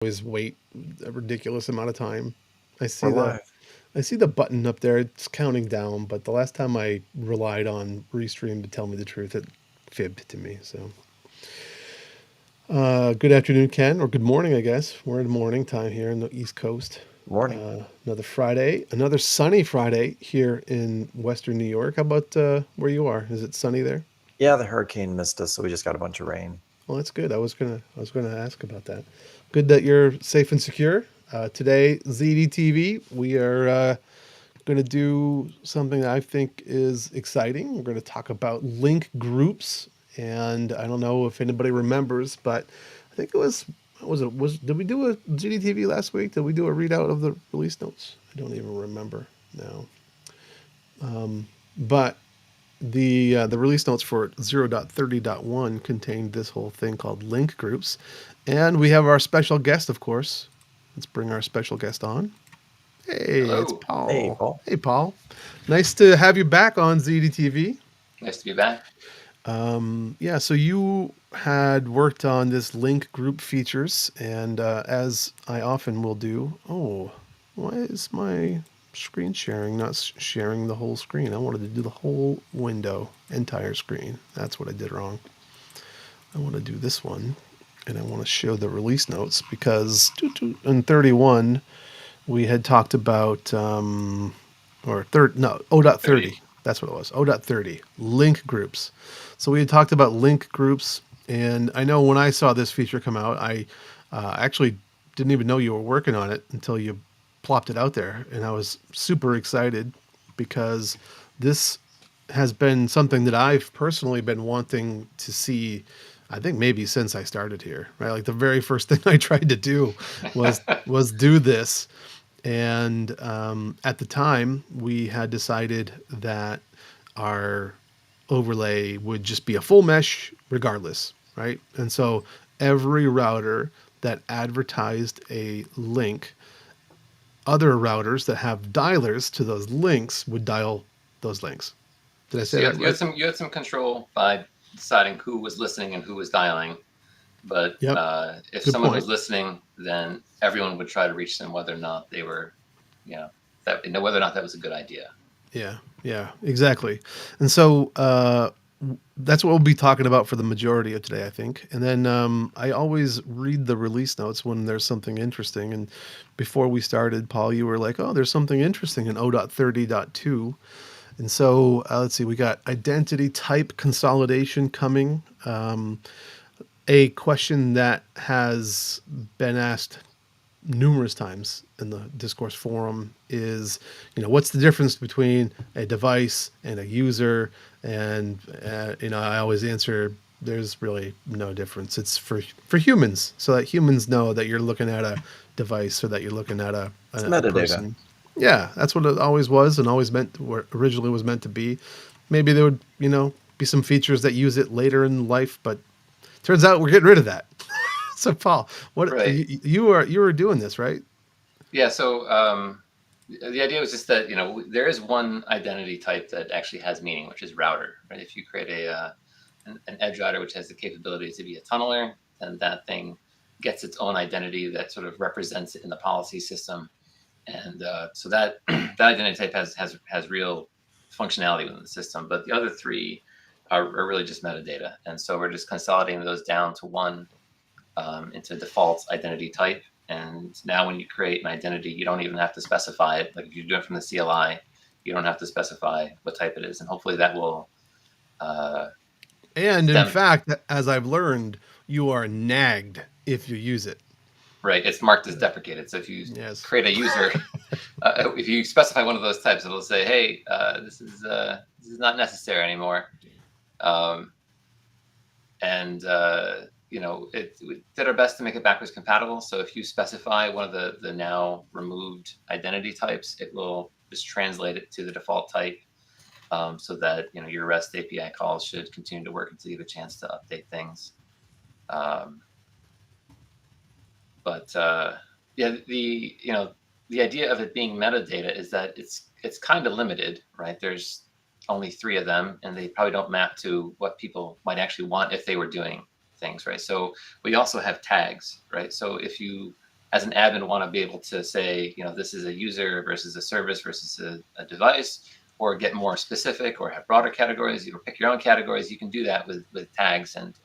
always wait a ridiculous amount of time. I see We're the live. I see the button up there. It's counting down, but the last time I relied on Restream to tell me the truth, it fibbed to me. So, good afternoon, Ken, or good morning, I guess. We're in morning time here in the East Coast. Morning. Another Friday, another sunny Friday here in Western New York. How about where you are? Is it sunny there? Yeah, the hurricane missed us, so we just got a bunch of rain. Well, that's good. I was gonna ask about that. Good that you're safe and secure. Today, Ziti TV, we are going to do something that I think is exciting. We're going to talk about link groups, and I don't know if anybody remembers, but I think it was did we do a GDTV last week? Did we do a readout of the release notes? I don't even remember now. But the release notes for 0.30.1 contained this whole thing called link groups, and we have our special guest, of course. Let's bring our special guest on. Hey, it's Hello. Hey, Paul. Paul. Hey, Paul. Nice to have you back on ZDTV. Nice to be back. Yeah, so you had worked on this link group features, and as I often will do, oh, why is my screen sharing not sharing the whole screen? I wanted to do the whole window, entire screen. That's what I did wrong. I want to do this one, and I want to show the release notes because in 31, we had talked about or third no 30. 0.30, that's what it was. 0.30 link groups. So we had talked about link groups, and I know when I saw this feature come out, I actually didn't even know you were working on it until you plopped it out there, and I was super excited because this has been something that I've personally been wanting to see. I think maybe since I started here, right? Like the very first thing I tried to do was do this, and at the time we had decided that our overlay would just be a full mesh regardless, right? And so every router that advertised a link, other routers that have dialers to those links would dial those links. Did I So say you that had, you had right? some you had some control by deciding who was listening and who was dialing. But Yep. if Good someone point. was listening, then everyone would try to reach them, whether or not they were, you know, whether or not that was a good idea. Yeah, yeah, exactly. And so that's what we'll be talking about for the majority of today, I think. And then I always read the release notes when there's something interesting. And before we started, Paul, you were like, "Oh, there's something interesting in 0.30.2." And so let's see, we got identity type consolidation coming. A question that has been asked numerous times in the discourse forum is, what's the difference between a device and a user? And I always answer, there's really no difference. It's for humans, so that humans know that you're looking at a device or that you're looking at It's a metadata. person. Yeah, that's what it always was and always meant, what originally was meant to be. Maybe there would, be some features that use it later in life, but turns out we're getting rid of that. So Paul, what Right. you were doing this, right? Yeah. So the idea was just that there is one identity type that actually has meaning, which is router. Right. If you create an edge router which has the capability to be a tunneler, then that thing gets its own identity that sort of represents it in the policy system. And so that that identity type has real functionality within the system, but the other three are really just metadata, and so we're just consolidating those down to one, into default identity type. And now when you create an identity, you don't even have to specify it. Like if you do it from the CLI, you don't have to specify what type it is, and hopefully that will uh, And in stem. fact, as I've learned, you are nagged if you use it. Right, it's marked as deprecated. So if you Yes. create a user, if you specify one of those types, it'll say, "Hey, this is not necessary anymore." Um, and we did our best to make it backwards compatible. So if you specify one of the now removed identity types, it will just translate it to the default type, so that your REST API calls should continue to work until you have a chance to update things. Um, but yeah, the idea of it being metadata is that it's kind of limited, right? There's only three of them, and they probably don't map to what people might actually want if they were doing things, right? So we also have tags, right? So if you as an admin, want to be able to say, this is a user versus a service versus a device, or get more specific, or have broader categories. Pick your own categories. You can do that with tags and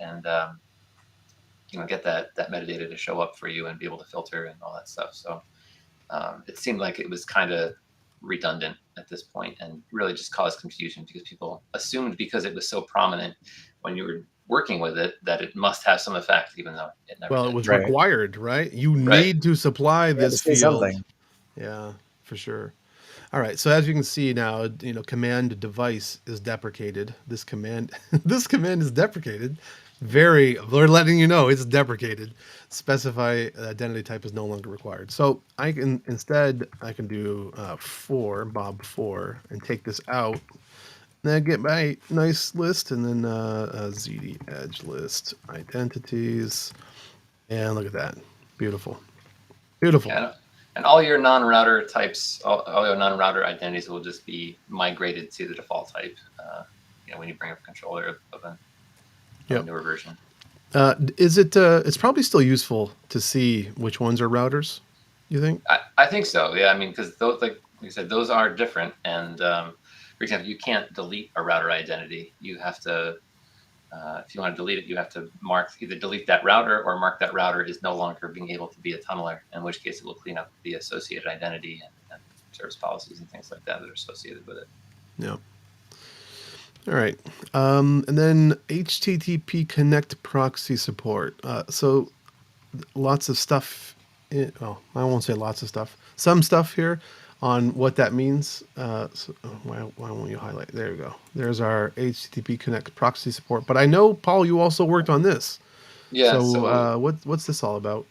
get that metadata to show up for you and be able to filter and all that stuff. So it seemed like it was kind of redundant at this point and really just caused confusion because people assumed because it was so prominent when you were working with it that it must have some effect, even though it never Well, it did. was Right. required, right? You Right. need to supply Yeah, to this say field. something. Yeah, for sure. All right. So as you can see now, command device is deprecated. This command, this command is deprecated. They're letting you know it's deprecated. Specify identity type is no longer required. So I can do Bob4 and take this out. Then I get my nice list and then ZD edge list identities. And look at that. Beautiful. Beautiful. Yeah, and all your non-router types, all your non-router identities will just be migrated to the default type. When you bring up a controller of a newer version. Is it? It's probably still useful to see which ones are routers. You think? I think so. Yeah, I mean, because those, like you said, those are different. And for example, you can't delete a router identity. You have to, if you want to delete it, you have to either delete that router or mark that router is no longer being able to be a tunneler. In which case, it will clean up the associated identity and service policies and things like that are associated with it. Yeah. All right. And then HTTP Connect proxy support. So lots of stuff. I won't say lots of stuff. Some stuff here on what that means. Why won't you highlight? There you go. There's our HTTP Connect proxy support. But I know, Paul, you also worked on this. Yeah. So what's this all about?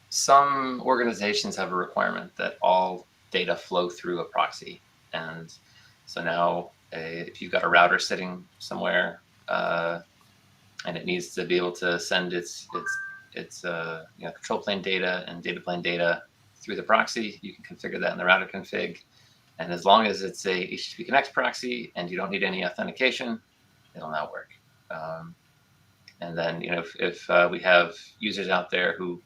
Some organizations have a requirement that all data flow through a proxy, and so now if you've got a router sitting somewhere and it needs to be able to send its control plane data and data plane data through the proxy, you can configure that in the router config. And as long as it's a HTTP Connect proxy and you don't need any authentication, it'll now work. And then, if we have users out there who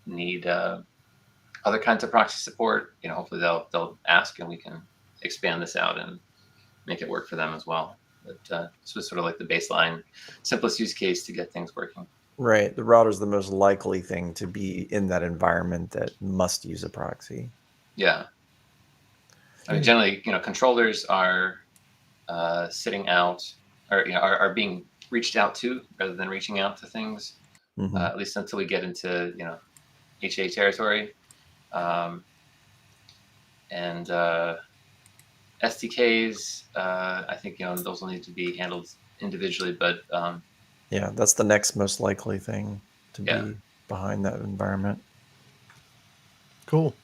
need other kinds of proxy support, hopefully they'll ask and we can expand this out and make it work for them as well. But this was sort of like the baseline, simplest use case to get things working. Right. The router is the most likely thing to be in that environment that must use a proxy. Yeah. I mean, generally, controllers are sitting out or are being reached out to rather than reaching out to things. Mm-hmm. At least until we get into HA territory, and SDKs. I think those will need to be handled individually, but yeah, that's the next most likely thing to be behind that environment. Cool.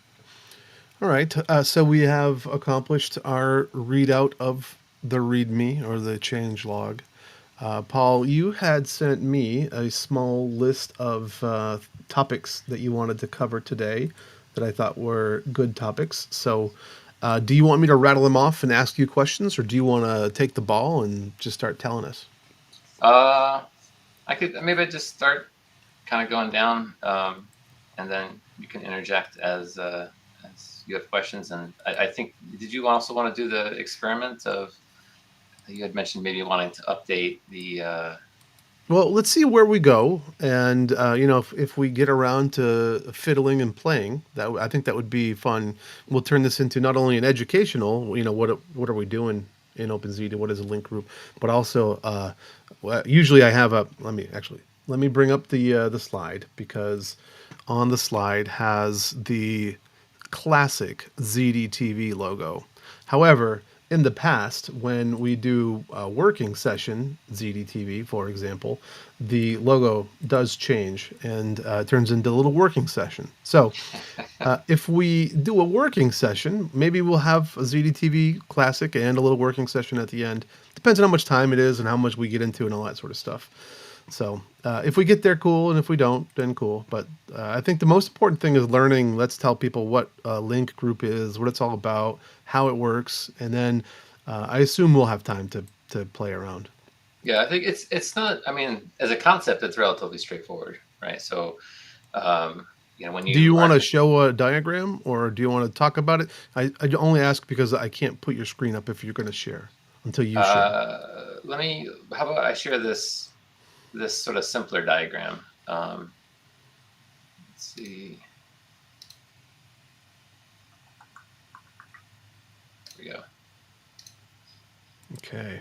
All right. So we have accomplished our readout of the README or the change log. Paul, you had sent me a small list of topics that you wanted to cover today that I thought were good topics. So do you want me to rattle them off and ask you questions, or do you want to take the ball and just start telling us? I could maybe just start kind of going down, and then you can interject as you have questions. And I think, did you also want to do the experiment of, you had mentioned maybe wanting to update the... Well, let's see where we go. And, if we get around to fiddling and playing, I think that would be fun. We'll turn this into not only an educational, what are we doing in OpenZT, what is a link group, but also, usually I have let me bring up the slide, because on the slide has the classic Ziti TV logo. However, in the past, when we do a working session, Ziti TV, for example, the logo does change and turns into a little working session. So if we do a working session, maybe we'll have a Ziti TV classic and a little working session at the end. Depends on how much time it is and how much we get into and all that sort of stuff. So if we get there, cool. And if we don't, then cool. But I think the most important thing is learning. Let's tell people what a link group is, what it's all about, how it works. And then I assume we'll have time to play around. Yeah, I think it's not, I mean, as a concept, it's relatively straightforward, right? So, when Do you you want are to show a diagram, or do you want to talk about it? I only ask because I can't put your screen up if you're going to share until you share. let me. How about I share this sort of simpler diagram? Let's see. Here we go. Okay.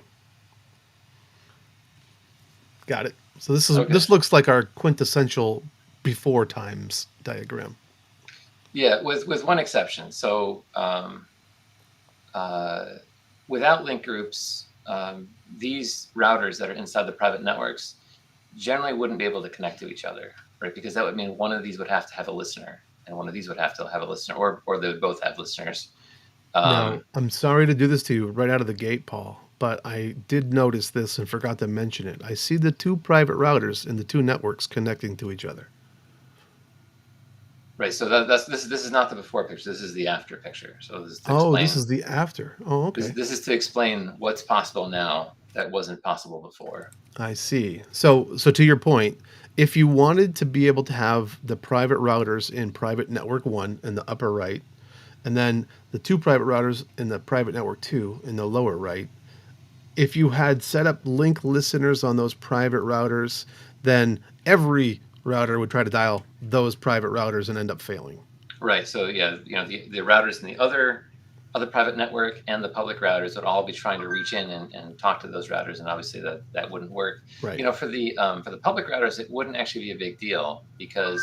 Got it. So Okay. this looks like our quintessential before times diagram. Yeah, with one exception. So without link groups, these routers that are inside the private networks generally wouldn't be able to connect to each other, right? Because that would mean one of these would have to have a listener, and one of these would have to have a listener, or they would both have listeners. Now, I'm sorry to do this to you right out of the gate, Paul, but I did notice this and forgot to mention it. I see the two private routers in the two networks connecting to each other. Right. So this is not the before picture. This is the after picture. So this is to Oh, this explain. is the after. Oh, okay. This is to explain what's possible now that wasn't possible before. I see. So to your point, if you wanted to be able to have the private routers in private network 1 in the upper right, and then the two private routers in the private network 2 in the lower right, if you had set up link listeners on those private routers, then every router would try to dial those private routers and end up failing. Right. So yeah, the routers in the other private network and the public routers would all be trying to reach in and talk to those routers, and obviously that wouldn't work. Right. For the public routers, it wouldn't actually be a big deal because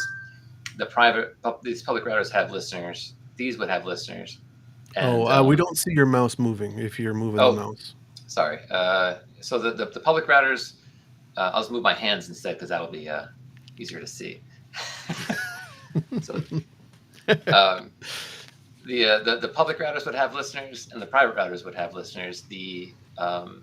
these public routers have listeners. These would have listeners. And We don't see your mouse moving if you're moving the oh, mouse. sorry. So the public routers, I'll just move my hands instead because that'll be easier to see. So the public routers would have listeners, and the private routers would have listeners. The private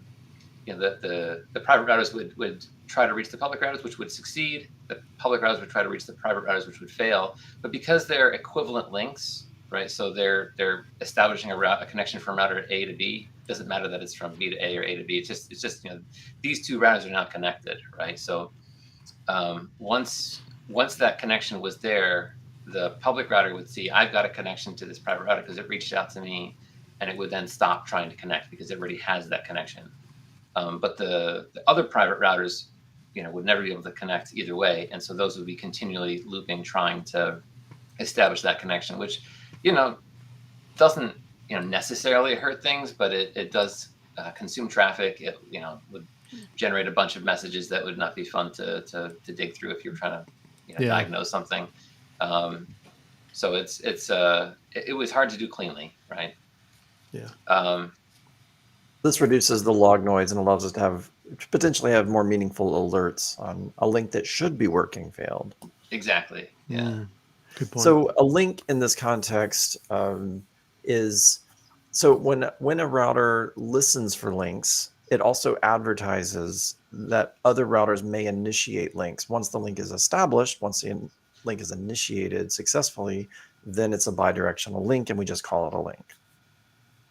routers would try to reach the public routers, which would succeed. The public routers would try to reach the private routers, which would fail. But because they're equivalent links, right? So they're establishing a connection from router A to B. It doesn't matter that it's from B to A or A to B. It's just these two routers are now connected, right? So once that connection was there, the public router would see I've got a connection to this private router because it reached out to me, and it would then stop trying to connect because it already has that connection. But the other private routers, would never be able to connect either way, and so those would be continually looping, trying to establish that connection, which doesn't necessarily hurt things, but it does consume traffic. It would generate a bunch of messages that would not be fun to dig through if you're trying to diagnose something. So it was hard to do cleanly, right? Yeah. This reduces the log noise and allows us to potentially have more meaningful alerts on a link that should be working failed. Exactly. Yeah. Good point. So a link in this context is so when a router listens for links, it also advertises that other routers may initiate links. Once the link is established, once the link is initiated successfully, then it's a bidirectional link, and we just call it a link.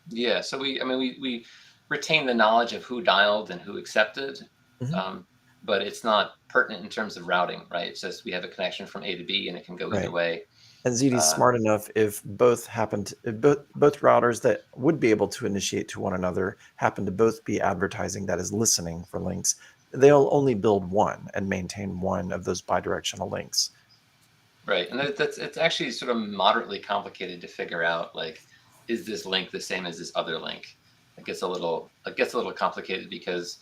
Yeah. So we retain the knowledge of who dialed and who accepted, but it's not pertinent in terms of routing, right? It's just we have a connection from A to B, and it can go either way. And Ziti's smart enough, if both routers that would be able to initiate to one another happen to both be advertising that is listening for links, they'll only build one and maintain one of those bidirectional links. Right, and it's actually sort of moderately complicated to figure out. Like, is this link the same as this other link? It gets a little complicated because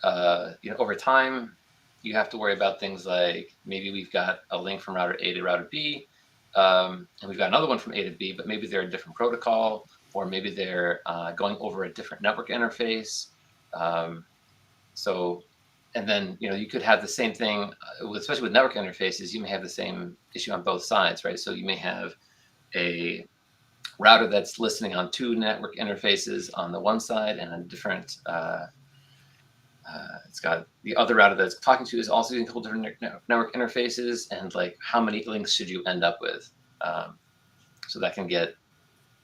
over time you have to worry about things like maybe we've got a link from router A to router B, and we've got another one from A to B, but maybe they're a different protocol, or maybe they're going over a different network interface. And then you could have the same thing, especially with network interfaces. You may have the same issue on both sides, right? So you may have a router that's listening on two network interfaces on the one side, and a different. It's got the other router that's talking to is also using a couple different network interfaces, and like how many links should you end up with? So that can get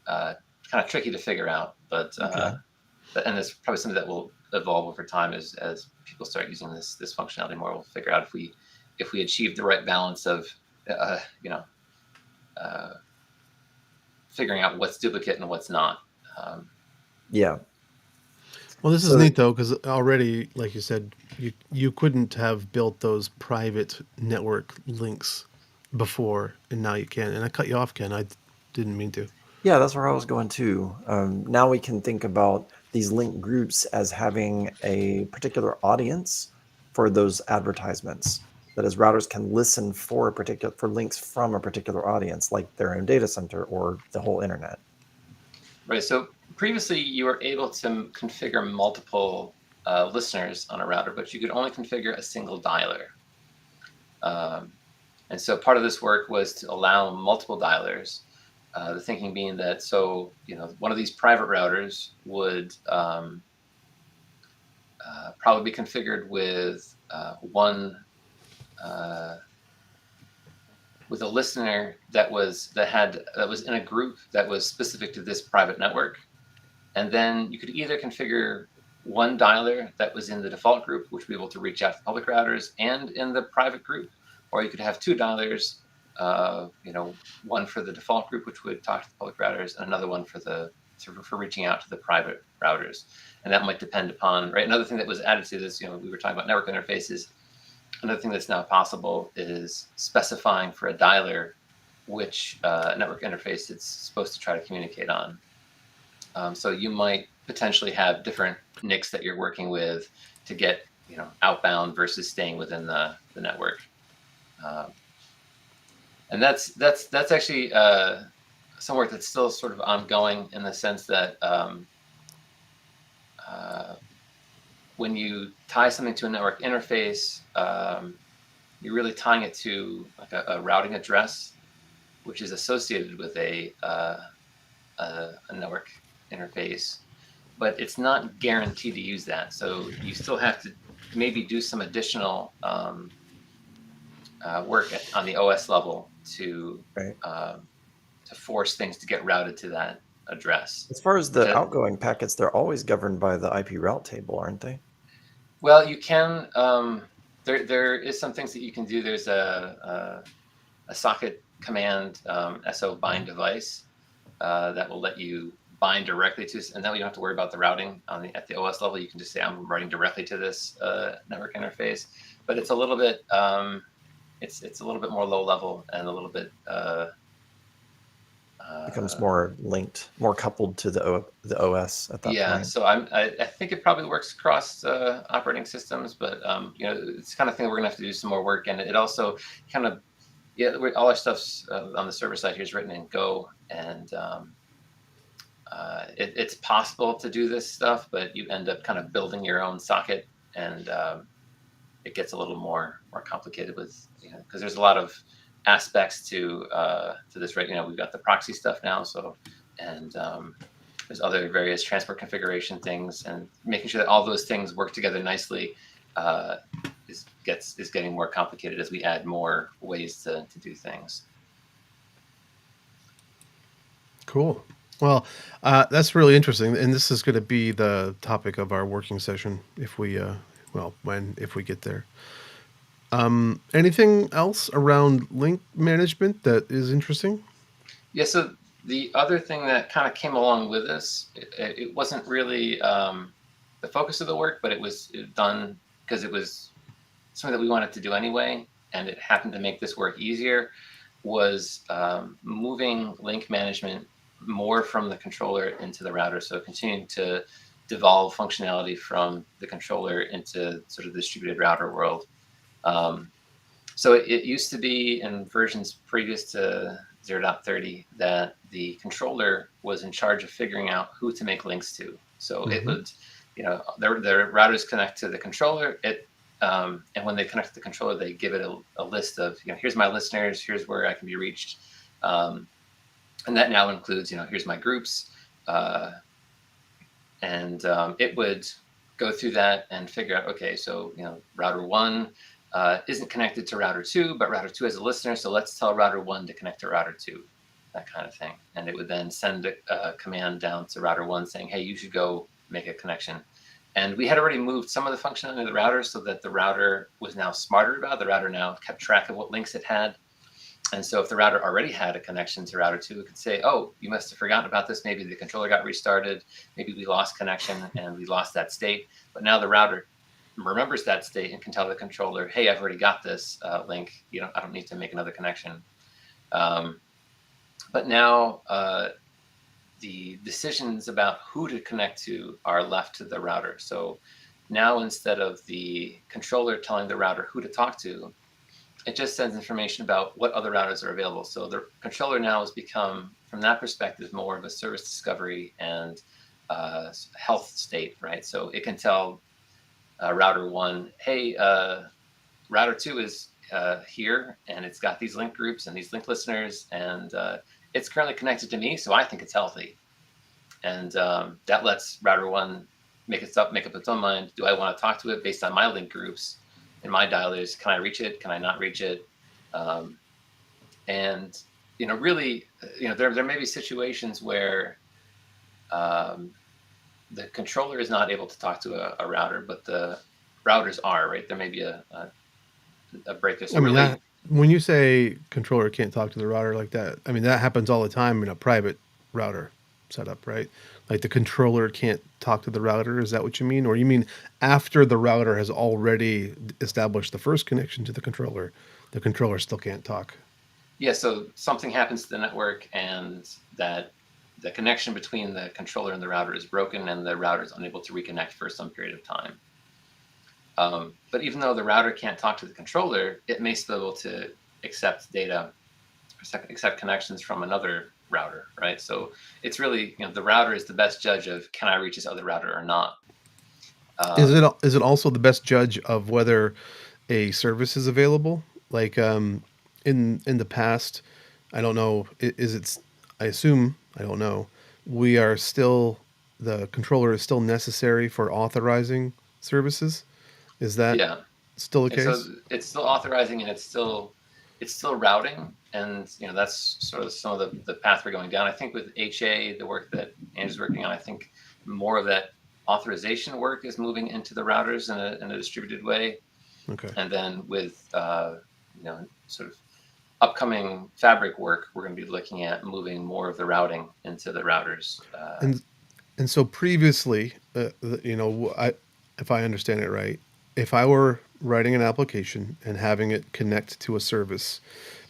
kind of tricky to figure out, but and it's probably something that will evolve over time as people start using this functionality more. We'll figure out if we achieve the right balance of figuring out what's duplicate and what's not. Yeah. Well, this is So neat though, because already, like you said, you couldn't have built those private network links before, and now you can. And I cut you off, Ken. I didn't mean to. yeah, that's where I was going too. Now we can think about these link groups as having a particular audience for those advertisements. That is, routers can listen for links from a particular audience, like their own data center or the whole internet. Right. So previously, you were able to configure multiple listeners on a router, but you could only configure a single dialer. And so part of this work was to allow multiple dialers. The thinking being that, so one of these private routers would probably be configured with with a listener that was in a group that was specific to this private network. And then you could either configure one dialer that was in the default group, which would be able to reach out to public routers, and in the private group, or you could have two dialers, one for the default group, which would talk to the public routers, and another one for reaching out to the private routers. And that might depend upon, right? Another thing that was added to this, we were talking about network interfaces. Another thing that's now possible is specifying for a dialer which network interface it's supposed to try to communicate on. So you might potentially have different NICs that you're working with to get outbound versus staying within the network. And that's actually some work that's still sort of ongoing, in the sense that when you tie something to a network interface, you're really tying it to like a routing address, which is associated with a network interface, but it's not guaranteed to use that. So you still have to maybe do some additional work on the OS level to force things to get routed to that address. As far as the outgoing packets, they're always governed by the IP route table, aren't they? Well, you can. There is some things that you can do. There's a socket command, SO bind device, that will let you bind directly to, and then you don't have to worry about the routing at the OS level. You can just say, I'm writing directly to this network interface. But it's a little bit it's a little bit more low level, and a little bit becomes more linked, more coupled to the OS at that point. Yeah, so I think it probably works across operating systems, but it's the kind of thing we're gonna have to do some more work, and it also kind of all our stuff's on the server side here is written in Go, and it's possible to do this stuff, but you end up kind of building your own socket, and it gets a little more complicated with because there's a lot of aspects to this, right? We've got the proxy stuff now, so and there's other various transport configuration things, and making sure that all those things work together nicely is getting more complicated as we add more ways to do things. Cool. Well, that's really interesting, and this is going to be the topic of our working session if we get there. Anything else around link management that is interesting? Yeah, so the other thing that kind of came along with this, it wasn't really the focus of the work, but it was done because it was something that we wanted to do anyway, and it happened to make this work easier, was moving link management more from the controller into the router. So continuing to devolve functionality from the controller into sort of the distributed router world. So it used to be in versions previous to 0.30 that the controller was in charge of figuring out who to make links to. So it would, the routers connect to the controller. And when they connect to the controller, they give it a list of, here's my listeners, here's where I can be reached. And that now includes, here's my groups. And it would go through that and figure out, okay, so, router 1 isn't connected to router 2, but router 2 has a listener, so let's tell router 1 to connect to router 2, that kind of thing. And it would then send a command down to router 1 saying, hey, you should go make a connection. And we had already moved some of the functionality of the router so that the router was now smarter about it. The router now kept track of what links it had. And so if the router already had a connection to router 2, it could say, oh, you must have forgotten about this. Maybe the controller got restarted. Maybe we lost connection and we lost that state. But now the router remembers that state and can tell the controller, hey, I've already got this link. I don't need to make another connection. But now the decisions about who to connect to are left to the router. So now instead of the controller telling the router who to talk to, it just sends information about what other routers are available. So the controller now has become, from that perspective, more of a service discovery and health state, right? So it can tell router 1, hey, router 2 is here, and it's got these link groups and these link listeners, and it's currently connected to me, so I think it's healthy. And that lets router 1 make up its own mind. Do I want to talk to it based on my link groups and my dialers? Can I reach it? Can I not reach it? And really, there may be situations where the controller is not able to talk to a router, but the routers are, right? There may be a break there. So I mean, really, when you say controller can't talk to the router like that, I mean, that happens all the time in a private router setup, right? Like the controller can't talk to the router. Is that what you mean? Or you mean after the router has already established the first connection to the controller still can't talk? yeah, so something happens to the network and that the connection between the controller and the router is broken and the router is unable to reconnect for some period of time. But even though the router can't talk to the controller, it may still be able to accept data, accept connections from another router, right? So it's really, the router is the best judge of, can I reach this other router or not? Is it also the best judge of whether a service is available? Like in the past, I don't know. I assume, I don't know. The controller is still necessary for authorizing services. Is that Yeah. still the And so case? it's still authorizing and it's still routing. And that's sort of some of the path we're going down. I think with HA, the work that Andrew's working on, I think more of that authorization work is moving into the routers in a distributed way. Okay. And then with sort of upcoming fabric work, we're going to be looking at moving more of the routing into the routers. And so previously, if I understand it right, if I were writing an application and having it connect to a service,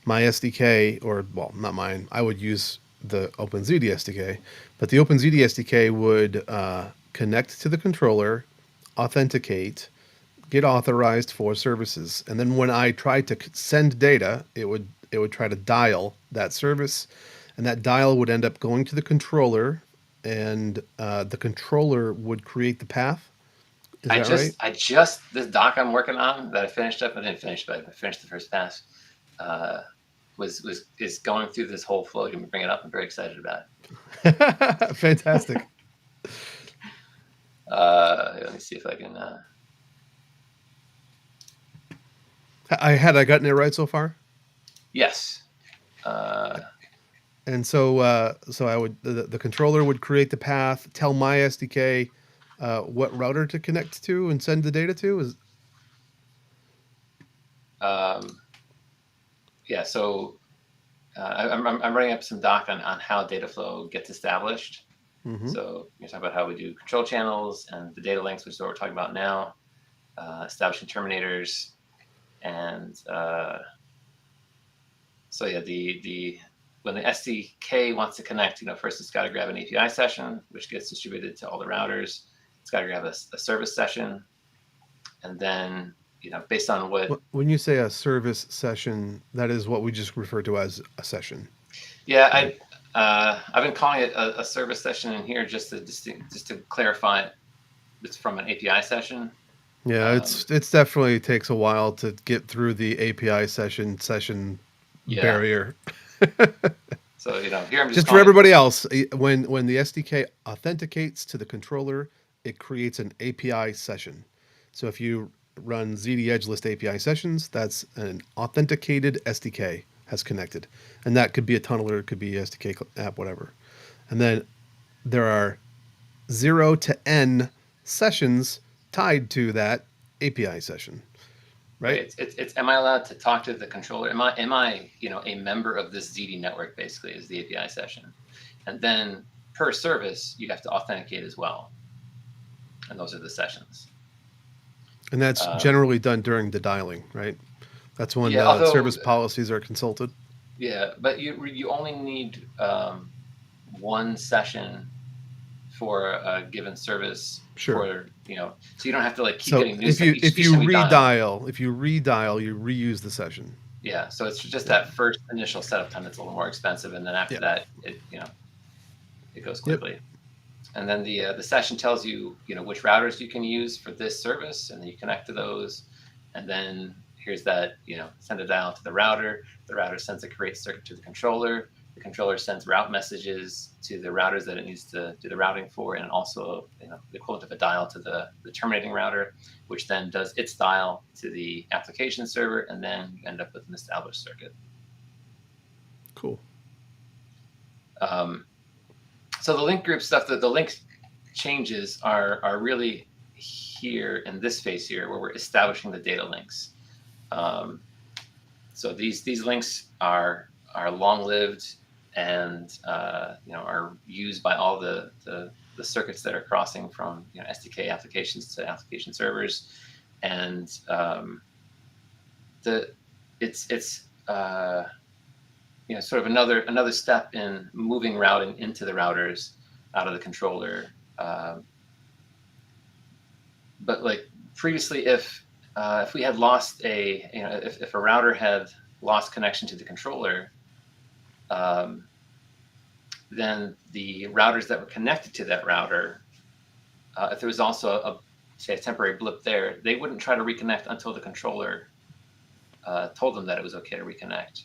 my SDK, or well, not mine, I would use the OpenZD SDK, but the OpenZD SDK would connect to the controller, authenticate, get authorized for services, and then when I tried to send data, it would try to dial that service, and that dial would end up going to the controller, and the controller would create the path. Is that right? This doc I'm working on that I finished up, I didn't finish, but I finished the first pass, is going through this whole flow. You can bring it up. I'm very excited about it. Fantastic. Let me see if I can. Had I gotten it right so far? Yes. And so I would the controller would create the path, tell my SDK what router to connect to and send the data to. Yeah. So I'm writing up some doc on how data flow gets established. Mm-hmm. So you talk about how we do control channels and the data links, which is what we're talking about now, establishing terminators, and so yeah, the when the SDK wants to connect, first it's got to grab an API session, which gets distributed to all the routers. It's got to grab a service session, and then based on what. When you say a service session, that is what we just refer to as a session. Yeah, right? I've been calling it a service session in here just to clarify it. It's from an API session. Yeah, it's definitely takes a while to get through the API session barrier. So here I'm just for everybody else, when the SDK authenticates to the controller, it creates an API session. So if you run ZD Edge List API sessions, that's an authenticated SDK has connected, and that could be a tunneler, it could be SDK app, whatever. And then there are 0 to n sessions tied to that API session. right? It's am I allowed to talk to the controller? Am I a member of this Ziti network? Basically, is the API session, and then per service you have to authenticate as well, and those are the sessions. And that's generally done during the dialing, right? That's when Yeah, although service policies are consulted. yeah, but you only need one session for a given service Sure. so you don't have to like keep So getting new if stuff you each time we dial. you reuse the session. Yeah, so it's just that first initial setup time that's a little more expensive, and then after Yeah. that it goes Yep. quickly. And then the session tells you which routers you can use for this service, and then you connect to those, and then here's that send a dial to the router. The router sends a create circuit to the controller. The controller sends route messages to the routers that it needs to do the routing for, and also the equivalent of a dial to the terminating router, which then does its dial to the application server, and then you end up with an established circuit. Cool. So the link group stuff, the link changes are really here in this phase here where we're establishing the data links. So these links are long-lived and are used by all the circuits that are crossing from SDK applications to application servers, and it's sort of another step in moving routing into the routers out of the controller. But like previously, if we had lost if a router had lost connection to the controller, then the routers that were connected to that router, if there was also a temporary blip there, they wouldn't try to reconnect until the controller told them that it was okay to reconnect.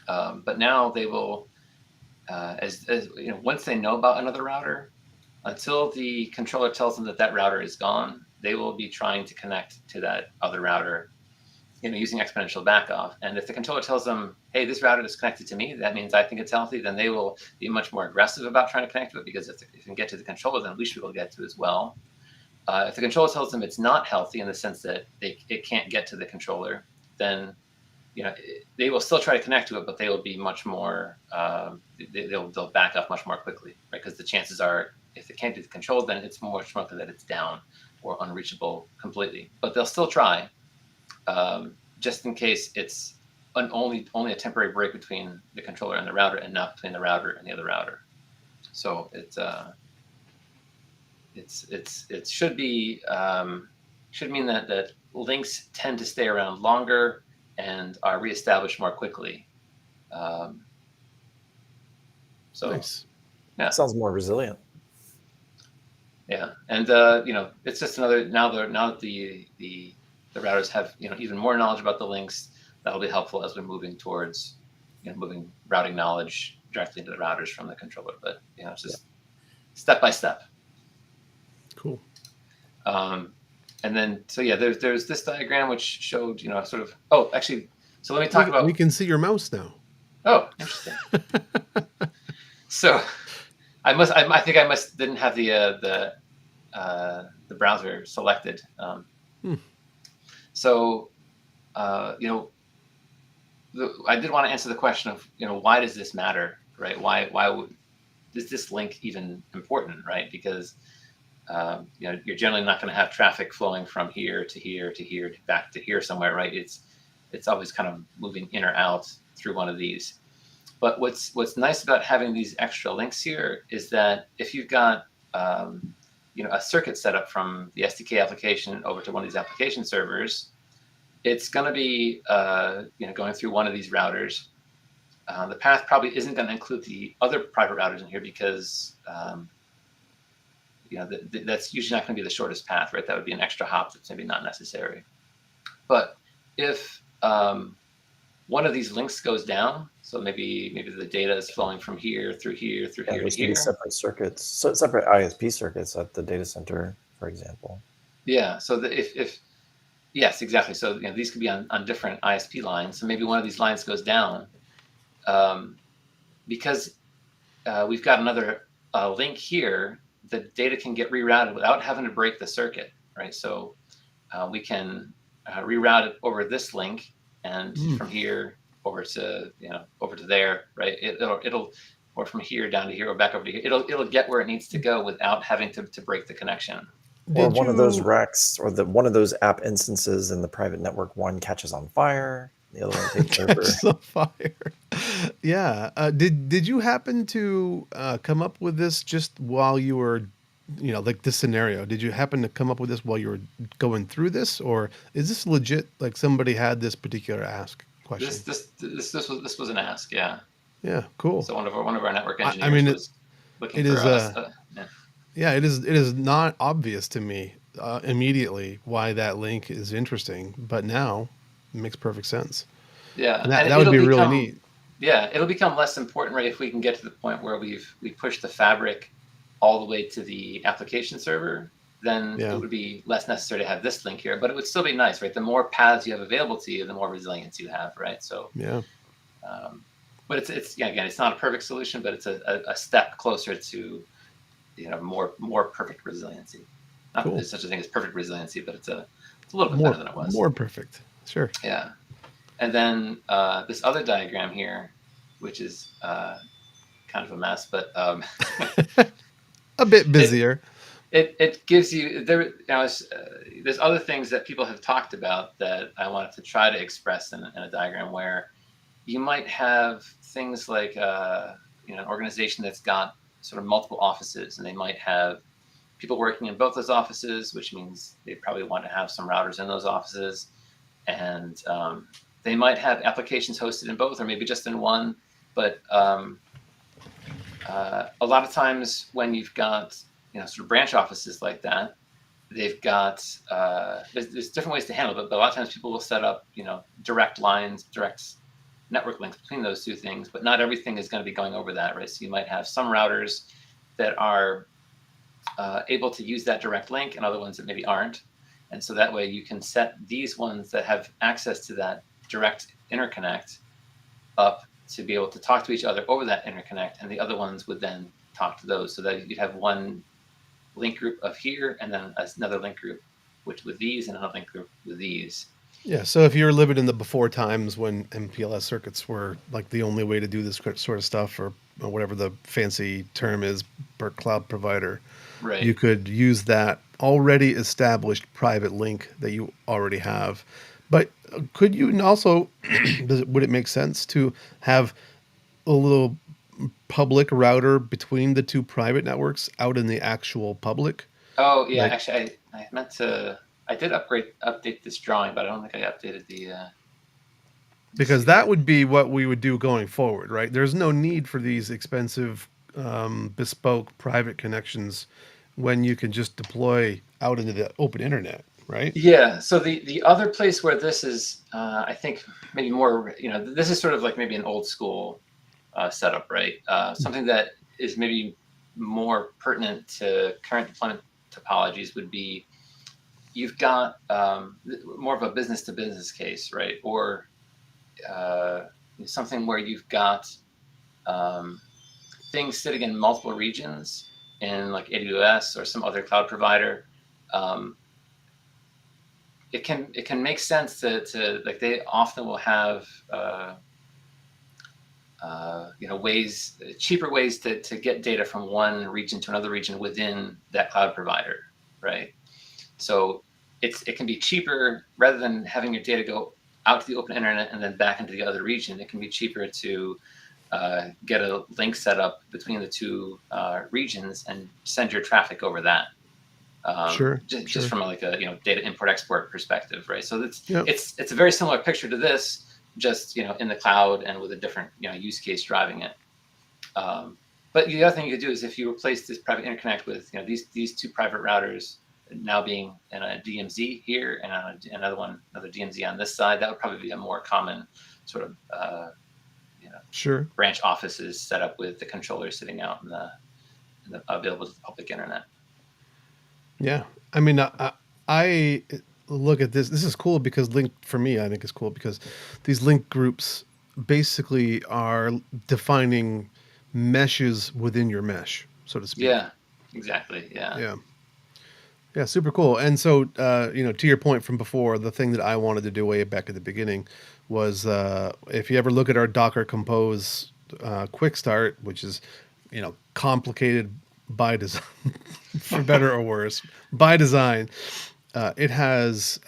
But now they will, once they know about another router, until the controller tells them that router is gone, they will be trying to connect to that other router, using exponential backoff. And if the controller tells them, hey, this router is connected to me, that means I think it's healthy, then they will be much more aggressive about trying to connect to it, because if you can get to the controller, then at least we will get to as well. If the controller tells them it's not healthy in the sense that it can't get to the controller, then they will still try to connect to it, but they will be much more, they'll back up much more quickly, right? Because the chances are, if it can't do the control, then it's more likely that it's down or unreachable completely. But they'll still try, just in case it's only a temporary break between the controller and the router, and not between the router and the other router. So it should be should mean that links tend to stay around longer and are reestablished more quickly. So Nice. Yeah, Sounds more resilient. Yeah, and it's just another now that the routers have even more knowledge about the links, that'll be helpful as we're moving towards moving routing knowledge directly into the routers from the controller. But it's just step by step. Cool. And then there's this diagram which showed sort of actually, so let me talk about. We can see your mouse now. Oh, interesting. So I think I didn't have the browser selected. So I did want to answer the question of why does this matter, right? Why is this link even important, right? Because you're generally not going to have traffic flowing from here to here to here back to here somewhere, right? It's always kind of moving in or out through one of these. But what's nice about having these extra links here is that if you've got a circuit set up from the SDK application over to one of these application servers, it's going to be going through one of these routers. The path probably isn't going to include the other private routers in here because that's usually not going to be the shortest path, right? That would be an extra hop that's maybe not necessary. But if one of these links goes down, so maybe the data is flowing from here through here through here to here. Separate circuits, separate ISP circuits at the data center, for example. Yeah. So yes, exactly. So these could be on different ISP lines. So maybe one of these lines goes down, because we've got another link here. The data can get rerouted without having to break the circuit, right? So we can reroute it over this link, and Mm. from here over to over to there, right? It'll or from here down to here or back over to here. It'll get where it needs to go without having to break the connection. Or Did one of those you? racks, or one of those app instances in the private network, one catches on fire, the other one takes over. Catch the fire. Yeah. Did you happen to come up with this just while you were, like this scenario? Did you happen to come up with this while you were going through this, or is this legit? Like somebody had this particular question? This was an ask, yeah. Yeah. Cool. So one of our network I engineers mean, was looking it for is us. Yeah. yeah, it is not obvious to me immediately why that link is interesting, but now it makes perfect sense, Yeah, and that and that would be really neat. it'll become less important, right, if we can get to the point where we pushed the fabric all the way to the application server. Then it Yeah. would be less necessary to have this link here, but it would still be nice, right? The more paths you have available to you, the more resilience you have, right? So, Yeah. but it's yeah, again, it's not a perfect solution, but it's a step closer to more perfect resiliency. Not that Cool. there's such a thing as perfect resiliency, but it's a little bit More better than it was. more perfect. Sure. Yeah. And then this other diagram here, which is kind of a mess, but A bit it, busier. it gives you there's other things that people have talked about that I wanted to try to express in a diagram, where you might have things like an organization that's got sort of multiple offices, and they might have people working in both those offices, which means they probably want to have some routers in those offices, and they might have applications hosted in both, or maybe just in one. But a lot of times when you've got sort of branch offices like that, they've got there's different ways to handle it, but a lot of times people will set up direct lines, direct network links between those two things, but not everything is going to be going over that, right? So you might have some routers that are able to use that direct link and other ones that maybe aren't. And so that way you can set these ones that have access to that direct interconnect up to be able to talk to each other over that interconnect, and the other ones would then talk to those, so that you'd have one link group of here and then another link group with these and another link group with these. Yeah. So if you're living in the before times when MPLS circuits were like the only way to do this sort of stuff, or whatever the fancy term is, per cloud provider, you Right. could use that already established private link that you already have. But could you also, would it make sense to have a little public router between the two private networks out in the actual public? Oh yeah, Like, actually I meant to, I did update this drawing, but I don't think I updated the let me because see that that. would be what we would do going forward, right? There's no need for these expensive, bespoke private connections when you can just deploy out into the open internet, right? Yeah, so the other place where this is I think maybe more, this is sort of like maybe an old school setup, right? Something that is maybe more pertinent to current deployment topologies would be, you've got more of a business to business case, right? Or something where you've got um, things sitting in multiple regions in like AWS or some other cloud provider. Um, it can make sense to like, they often will have cheaper ways to get data from one region to another region within that cloud provider, right? So it can be cheaper, rather than having your data go out to the open internet and then back into the other region. It can be cheaper to get a link set up between the two regions and send your traffic over that. Sure, Just sure. from like a data import export perspective, right? So Yep. it's a very similar picture to this, just in the cloud and with a different use case driving it. But the other thing you could do is, if you replace this private interconnect with these two private routers now being in a DMZ here and another DMZ on this side, that would probably be a more common sort of Sure. branch offices set up with the controller sitting out in the available to the public internet. Yeah. I mean, I look at this. This is cool because link for me, I think is cool because these link groups basically are defining meshes within your mesh, so to speak. Yeah, exactly. Yeah. Yeah. Yeah, super cool. And so, to your point from before, the thing that I wanted to do way back at the beginning was, if you ever look at our Docker Compose quick start, which is, complicated by design, for better or worse, by design, it has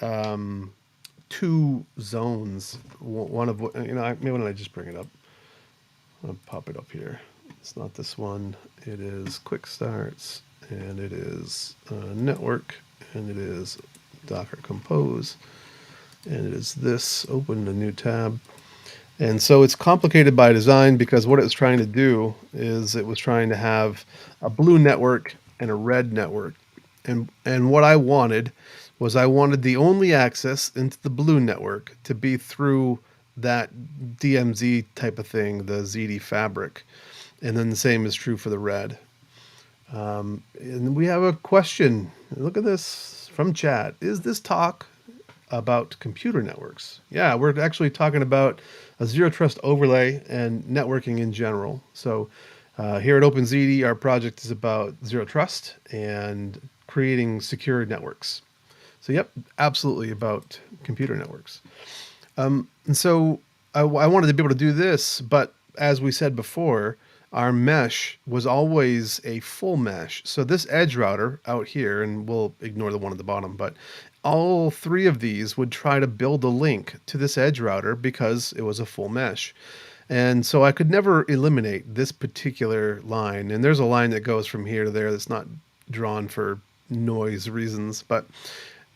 two zones. One of, maybe when I just bring it up, I'll pop it up here. It's not this one. It is quick starts, and it is network, and it is Docker Compose, and it is this. Open a new tab. And so it's complicated by design because what it was trying to do is it was trying to have a blue network and a red network. And what I wanted was I wanted the only access into the blue network to be through that DMZ type of thing, the Ziti fabric. And then the same is true for the red. And we have a question. Look at this from chat. Is this talk about computer networks? Yeah, we're actually talking about a zero trust overlay and networking in general. So here at OpenZD, our project is about zero trust and creating secure networks. So yep, absolutely about computer networks. And so I wanted to be able to do this, but as we said before, our mesh was always a full mesh. So this edge router out here, and we'll ignore the one at the bottom, but all three of these would try to build a link to this edge router because it was a full mesh. And so I could never eliminate this particular line. And there's a line that goes from here to there that's not drawn for noise reasons, but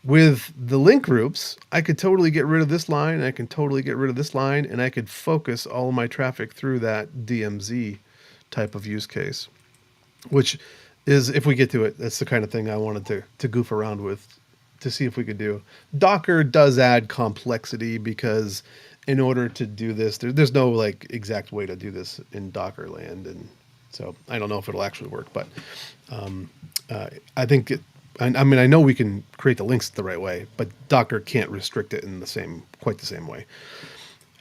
with the link groups, I could totally get rid of this line, I can totally get rid of this line, and I could focus all of my traffic through that DMZ type of use case, which is, if we get to it, that's the kind of thing I wanted to goof around with to see if we could do. Docker does add complexity because in order to do this, there's no like exact way to do this in Docker land. And so I don't know if it'll actually work, but I think I mean, I know we can create the links the right way, but Docker can't restrict it in quite the same way.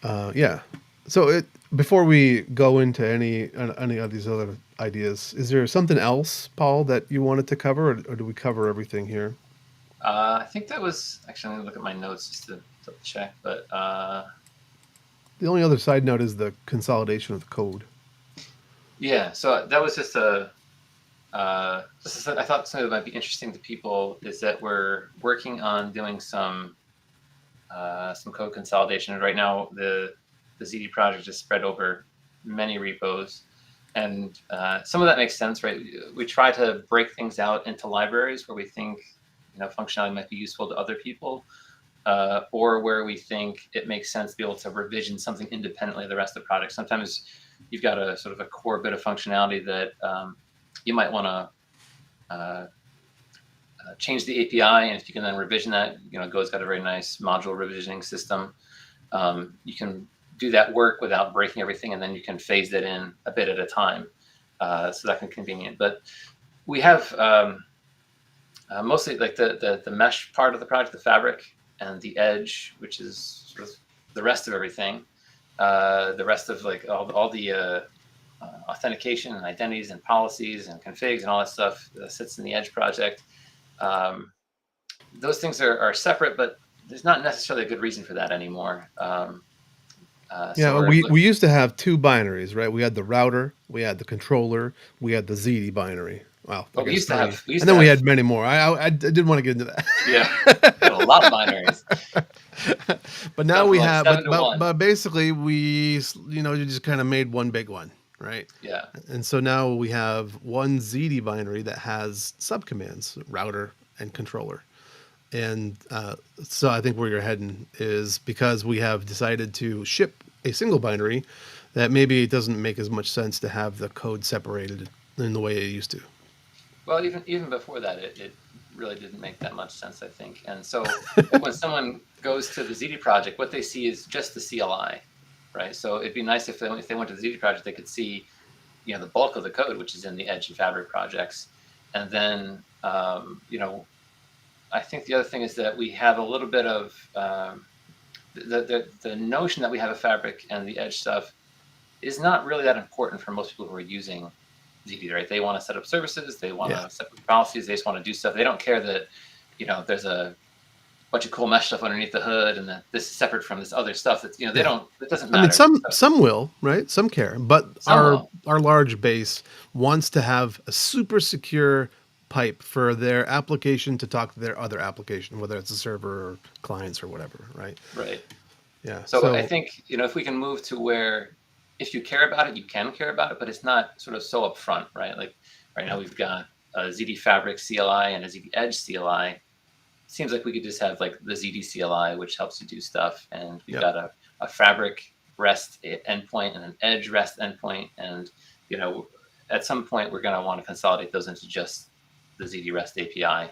Yeah. So before we go into any of these other ideas, is there something else, Paul, that you wanted to cover, or do we cover everything here? I think that was actually. I'm gonna look at my notes just to double check, but The only other side note is the consolidation of the code. yeah. So that was just I thought something that might be interesting to people is that we're working on doing some code consolidation. Right now, the ZD project is spread over many repos, and some of that makes sense, right? We try to break things out into libraries where we think functionality might be useful to other people, or where we think it makes sense to be able to revision something independently of the rest of the project. Sometimes you've got a sort of a core bit of functionality that you might want to change the API, and if you can then revision that, Go's got a very nice module revisioning system. You can do that work without breaking everything, and then you can phase it in a bit at a time. So that can be convenient. But we have mostly like the mesh part of the project, the fabric, and the edge, which is sort of the rest of everything. The rest of like all the authentication and identities and policies and configs and all that stuff that sits in the edge project. Those things are separate, but there's not necessarily a good reason for that anymore. Yeah, we used to have two binaries, right? We had the router, we had the controller, we had the ZD binary. Wow. Well, we used to have, and then we had many more. I didn't want to get into that. Yeah, we had a lot of binaries. But now we have, but basically we, you just kind of made one big one, right? Yeah. And so now we have one ZD binary that has subcommands, router and controller. And so I think where you're heading is because we have decided to ship a single binary, that maybe it doesn't make as much sense to have the code separated in the way it used to. Well, even before that, it really didn't make that much sense, I think. And so when someone goes to the ZD project, what they see is just the CLI, right? So it'd be nice if they went to the ZD project, they could see, the bulk of the code, which is in the Edge and Fabric projects. And then, I think the other thing is that we have a little bit of the notion that we have a Fabric and the Edge stuff is not really that important for most people who are using ZT, right? They want to set up services, they want Yeah. to set up policies, they just want to do stuff. They don't care that, there's a bunch of cool mesh stuff underneath the hood and that this is separate from this other stuff that's, they Yeah. don't, it doesn't I mean, matter. So some will, right? Some care, but some will. our large base wants to have a super secure pipe for their application to talk to their other application, whether it's a server or clients or whatever, right? Right. Yeah. So I think, if we can move to where if you care about it, you can care about it, but it's not sort of so upfront, right? Like right now we've got a ZD Fabric CLI and a ZD Edge CLI. Seems like we could just have like the ZD CLI, which helps you do stuff. And we've got a Fabric REST endpoint and an Edge REST endpoint. And, at some point we're going to want to consolidate those into just the ZD REST API.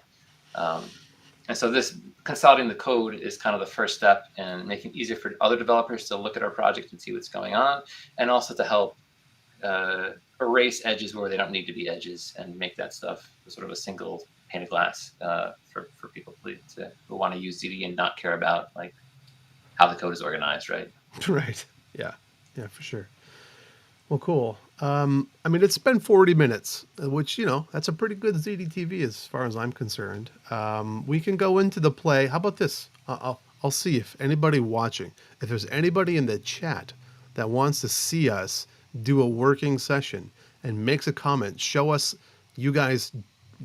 And so this consolidating the code is kind of the first step in making it easier for other developers to look at our project and see what's going on, and also to help erase edges where they don't need to be edges and make that stuff sort of a single pane of glass for people who want to use ZD and not care about like how the code is organized, right? Right. Yeah. Yeah, for sure. Well, cool. I mean, it's been 40 minutes, which, that's a pretty good ZD TV as far as I'm concerned. We can go into the play. How about this? I'll see if anybody watching, if there's anybody in the chat that wants to see us do a working session and makes a comment, show us you guys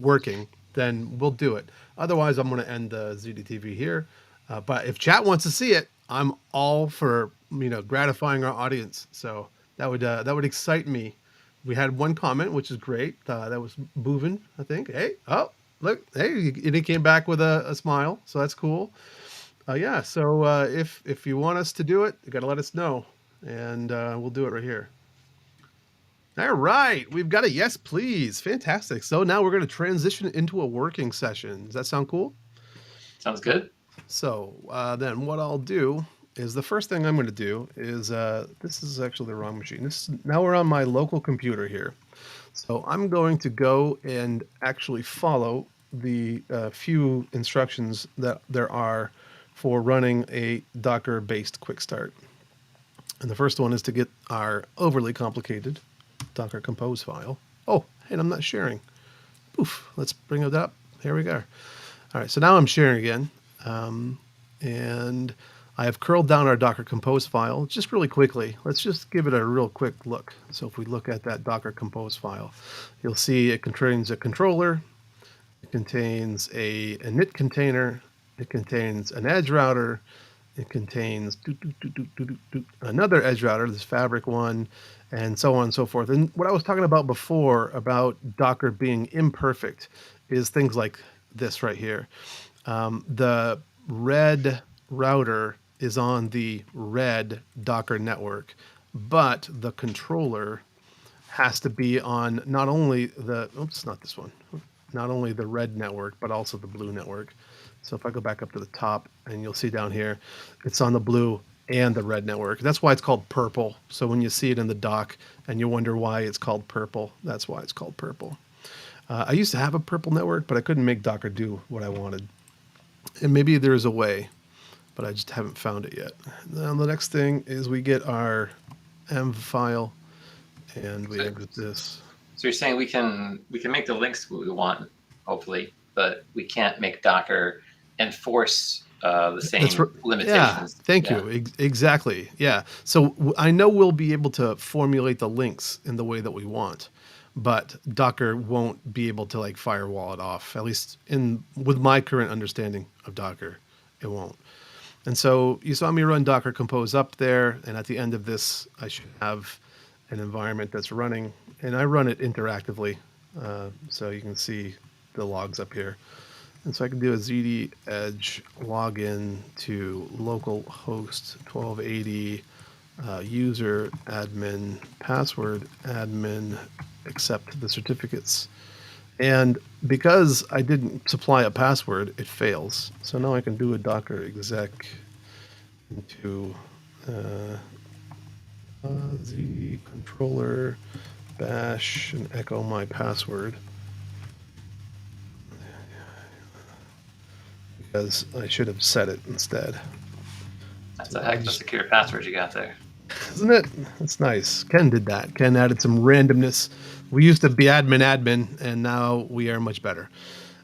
working, then we'll do it. Otherwise, I'm going to end the ZD TV here. But if chat wants to see it, I'm all for, gratifying our audience. So that would excite me. We had one comment, which is great. That was Boovin, I think. Hey, oh, look, hey, and he came back with a smile, so that's cool. Yeah, so if you want us to do it, you got to let us know, and we'll do it right here. All right, we've got a yes, please. Fantastic. So now we're going to transition into a working session. Does that sound cool? Sounds good. So then what I'll do is the first thing I'm going to do is this is actually the wrong machine. Now we're on my local computer here. So I'm going to go and actually follow the few instructions that there are for running a Docker-based quick start. And the first one is to get our overly complicated Docker compose file. Oh, and I'm not sharing. Oof, let's bring it up. Here we go. All right, so now I'm sharing again. And I have curled down our Docker compose file just really quickly. Let's just give it a real quick look. So if we look at that Docker compose file, you'll see it contains a controller, it contains a init container, it contains an edge router, it contains another edge router, this Fabric one, and so on and so forth. And what I was talking about before about Docker being imperfect is things like this right here. The red router is on the red Docker network, but the controller has to be on not only not this one, not only the red network, but also the blue network. So if I go back up to the top, and you'll see down here, it's on the blue and the red network. That's why it's called purple. So when you see it in the doc and you wonder why it's called purple, that's why it's called purple. I used to have a purple network, but I couldn't make Docker do what I wanted. And maybe there's a way, but I just haven't found it yet. Now the next thing is we get our env file, and we exit this. So you're saying we can make the links we want, hopefully, but we can't make Docker enforce the same limitations. Yeah, thank you. Exactly. Yeah. So I know we'll be able to formulate the links in the way that we want, but Docker won't be able to like firewall it off. At least with my current understanding of Docker, it won't. And so you saw me run Docker compose up there, and at the end of this, I should have an environment that's running, and I run it interactively, so you can see the logs up here. And so I can do a ZD Edge login to localhost 1280 user admin password admin accept the certificates. And because I didn't supply a password, it fails. So now I can do a docker exec into the controller bash and echo my password. Because I should have set it instead. That's a heck of a secure password you got there. Isn't it? That's nice. Ken did that. Ken added some randomness. We used to be admin, and now we are much better.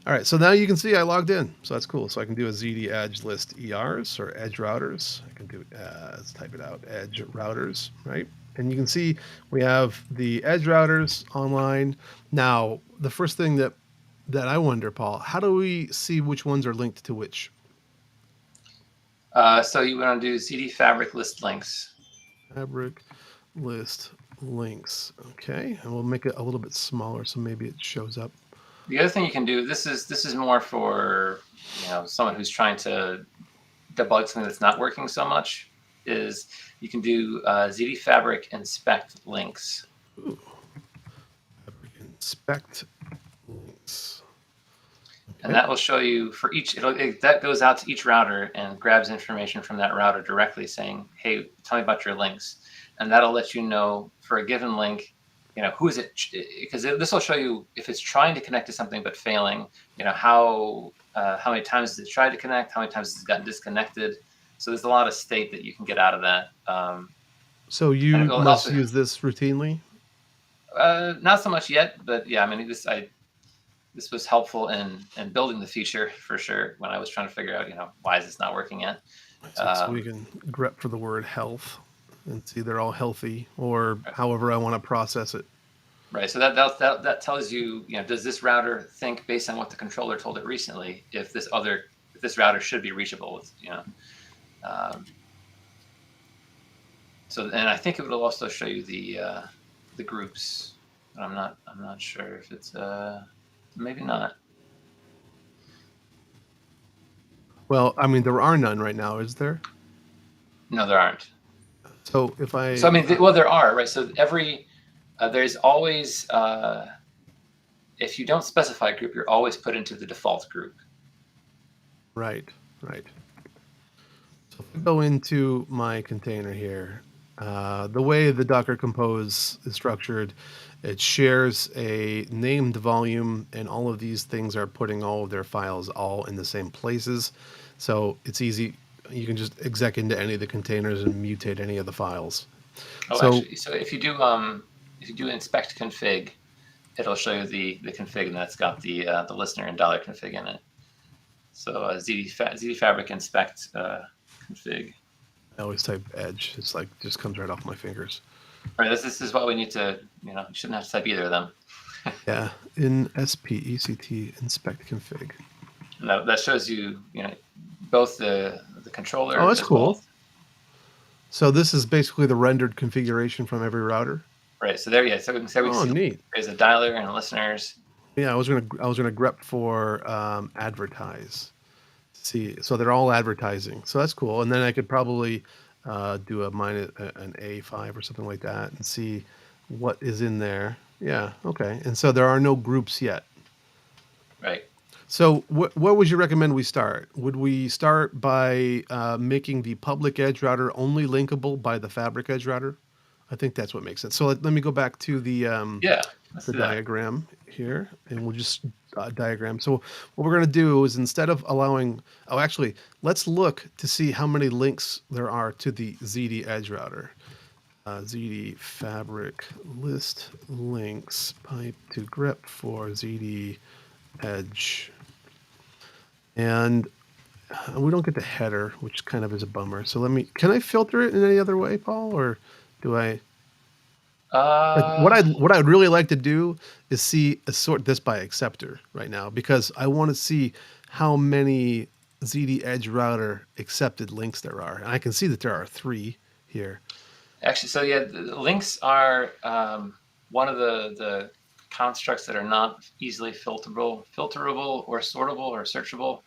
All right, so now you can see I logged in, so that's cool. So I can do a ZD Edge list ERs or edge routers. I can do, let's type it out, edge routers, right? And you can see we have the edge routers online. Now, the first thing that I wonder, Paul, how do we see which ones are linked to which? So you want to do CD fabric list links. Fabric list links. Okay, and we'll make it a little bit smaller so maybe it shows up. The other thing you can do, this is more for someone who's trying to debug something that's not working so much, is you can do ZD fabric inspect links. Ooh. Fabric inspect links. And that will show you for each, that goes out to each router and grabs information from that router directly saying, hey, tell me about your links. And that'll let you know for a given link, who is it, because this will show you if it's trying to connect to something but failing, how many times has it tried to connect, how many times has it gotten disconnected. So there's a lot of state that you can get out of that. So you must use this routinely? Not so much yet, but yeah, I mean, this was helpful in building the feature for sure when I was trying to figure out, why is this not working yet? So we can grep for the word health and see they're all healthy, or however I want to process it. Right. So that tells you, does this router think based on what the controller told it recently, if this router should be reachable with, So, and I think it will also show you the groups. But I'm not sure if it's maybe not. Well, I mean, there are none right now, is there? No, there aren't. So I mean, there are, right? So there's always, if you don't specify a group, you're always put into the default group. Right. So if I go into my container here, the way the Docker Compose is structured, it shares a named volume, and all of these things are putting all of their files all in the same places. So it's easy. You can just exec into any of the containers and mutate any of the files. Actually, so if you do inspect config, it'll show you the config, and that's got the listener and $config in it. So ZD fabric inspect config. I always type edge. It's like just comes right off my fingers. All right, this is what we need to, you shouldn't have to type either of them. Yeah, in SPECT inspect config. And that shows you, both the controller. Oh, that's cool. So this is basically the rendered configuration from every router. Right. So there, yeah. So we can see neat. There's a dialer and listeners. Yeah, I was gonna grep for advertise. See, so they're all advertising. So that's cool. And then I could probably do an A5 or something like that and see what is in there. Yeah. Okay. And so there are no groups yet. Right. So what would you recommend we start? Would we start by making the public edge router only linkable by the fabric edge router? I think that's what makes sense. So let me go back to the diagram here, and we'll just diagram. So what we're going to do is, instead of allowing, actually, let's look to see how many links there are to the ZD edge router. ZD fabric list links pipe to grep for ZD edge. And we don't get the header, which kind of is a bummer. So can I filter it in any other way, Paul, or do I? What I'd really like to do is sort this by acceptor right now, because I want to see how many ZD Edge router accepted links there are, and I can see that there are 3 here. Actually, so yeah, the links are one of the constructs that are not easily filterable or sortable or searchable,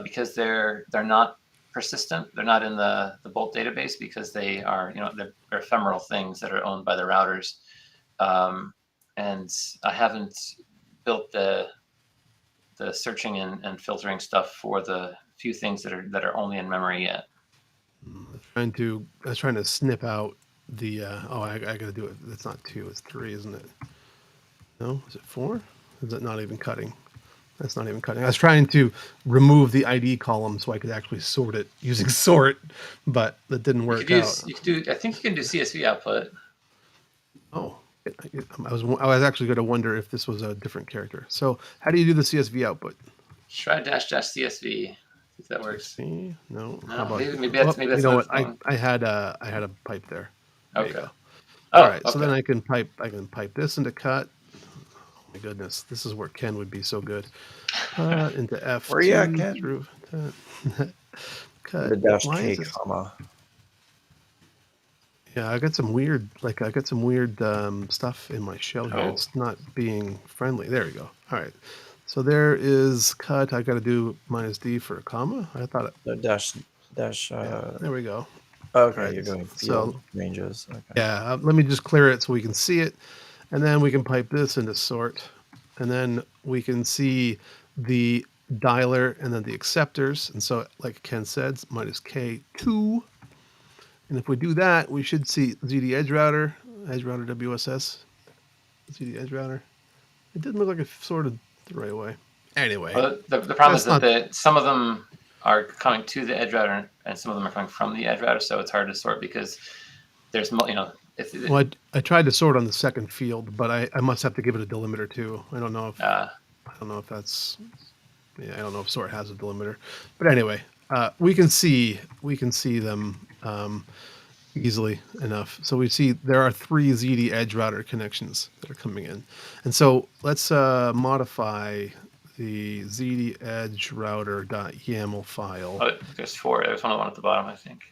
because they're not persistent. They're not in the Bolt database, because they are, they're ephemeral things that are owned by the routers. And I haven't built the searching and filtering stuff for the few things that are only in memory yet. I was trying to snip out the I gotta do it. That's not 2, it's 3, isn't it? No, is it 4? Is it not even cutting? That's not even cutting. I was trying to remove the ID column so I could actually sort it using sort, but that didn't You work could use. out. You could do. I think you can do CSV output. Oh, I was actually going to wonder if this was a different character. So how do you do the CSV output? Try dash dash CSV. See if that works. CSV? No. How No, about? maybe Oh, that's you know what what? it's going. I had a pipe there. There you Okay. go. All Oh, right. So okay. then I can pipe this into cut. Oh my goodness, this is where Ken would be so good. Into F2 Where you at, Ken? through cut. The dash Why K is this? comma. Yeah, I got some weird stuff in my shell here. Oh. It's not being friendly. There we go. All right. So there is cut. I got to do -D for a comma. I thought it. No, dash. Yeah, there we go. Okay, Right, you're doing so- field ranges. Okay. Yeah, let me just clear it so we can see it, and then we can pipe this into sort, and then we can see the dialer and then the acceptors. And so, like Ken said, it's -K2. And if we do that, we should see ZD edge router WSS, ZD edge router. It didn't look like it sorted the right way. Anyway, Well, the problem is That's that some of them are coming to the edge router, and some of them are coming from the edge router. So it's hard to sort because there's if well, I tried to sort on the second field, but I must have to give it a delimiter too. I don't know if that's. Yeah, I don't know if sort has a delimiter, but anyway, we can see them easily enough. So we see there are 3 ZD edge router connections that are coming in, and so let's modify the ZD edge router.yaml file. oh, there's 4. There's one at the bottom, I think.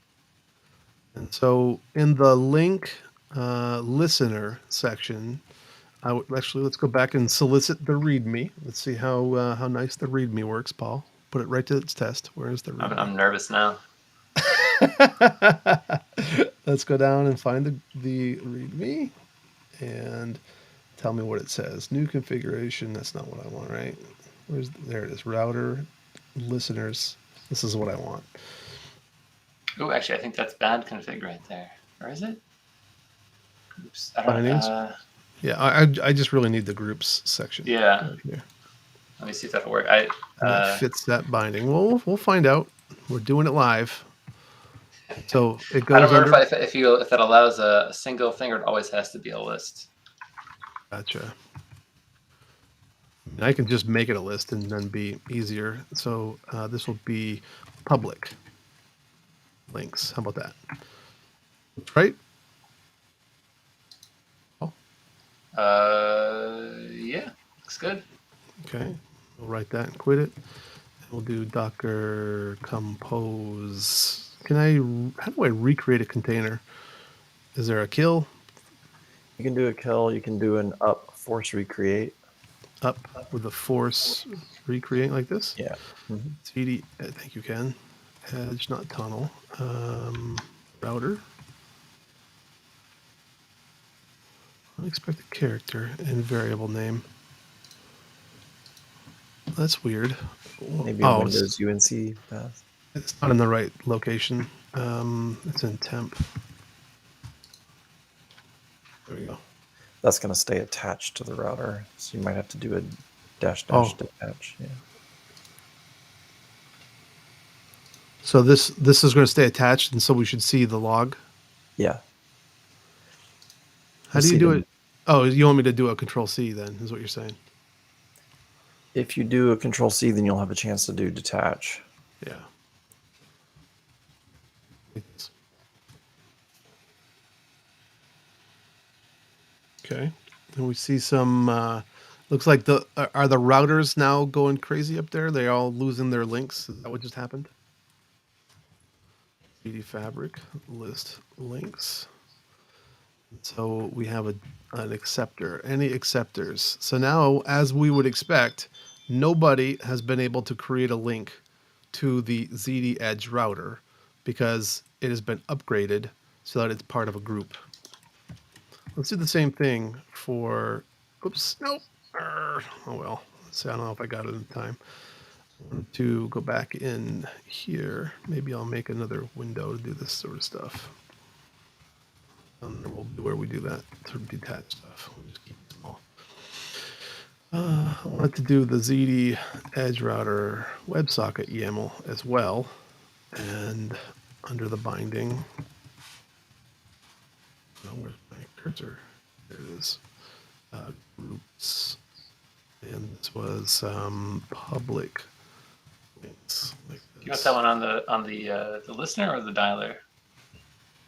And so in the link listener section, actually, let's go back and solicit the README. Let's see how nice the README works, Paul. Put it right to its test. Where is the README? I'm nervous now. Let's go down and find the README and tell me what it says. New configuration. That's not what I want, right? There it is. Router listeners. This is what I want. Oh, actually, I think that's bad config right there. Or is it? Oops. I don't Bindings? know. Yeah, I just really need the groups section. Yeah. Right here. Let me see if that'll work. And that fits that binding. Well, we'll find out. We're doing it live. So it goes I don't remember under. if that allows a single thing or it always has to be a list. Gotcha. I can just make it a list and then be easier. So this will be public links. How about that? Right? Yeah, looks good. Okay. We'll write that and quit it. We'll do Docker compose. How do I recreate a container? Is there a kill? You can do a kill. You can do an up force recreate. Up with the force recreate like this? Yeah. CD, thank you, Ken. Edge, not tunnel. Router. Unexpected character and variable name. That's weird. Maybe a Windows UNC path. It's not in the right location. It's in temp. There we go. That's going to stay attached to the router, so you might have to do a dash detach. Yeah. So this is going to stay attached, and so we should see the log. Yeah. How do you do it? Oh, you want me to do a Control C then? Is what you're saying? If you do a Control C, then you'll have a chance to do detach. Yeah. Okay. And we see some. Looks like are the routers now going crazy up there? They all losing their links. Is that what just happened? CD fabric list links. So we have an acceptor. Any acceptors? So now, as we would expect, nobody has been able to create a link to the ZD Edge router because it has been upgraded so that it's part of a group. Let's do the same thing for. Oops, nope. Oh well. Let's see. I don't know if I got it in time. To go back in here, maybe I'll make another window to do this sort of stuff. We'll do where we do that sort of detached stuff. We'll just keep it small. I wanted to do the ZD Edge Router WebSocket YAML as well. And under the binding, oh, where's my cursor? There it is. Groups. And this was public links. Like this. You want that one on the listener or the dialer?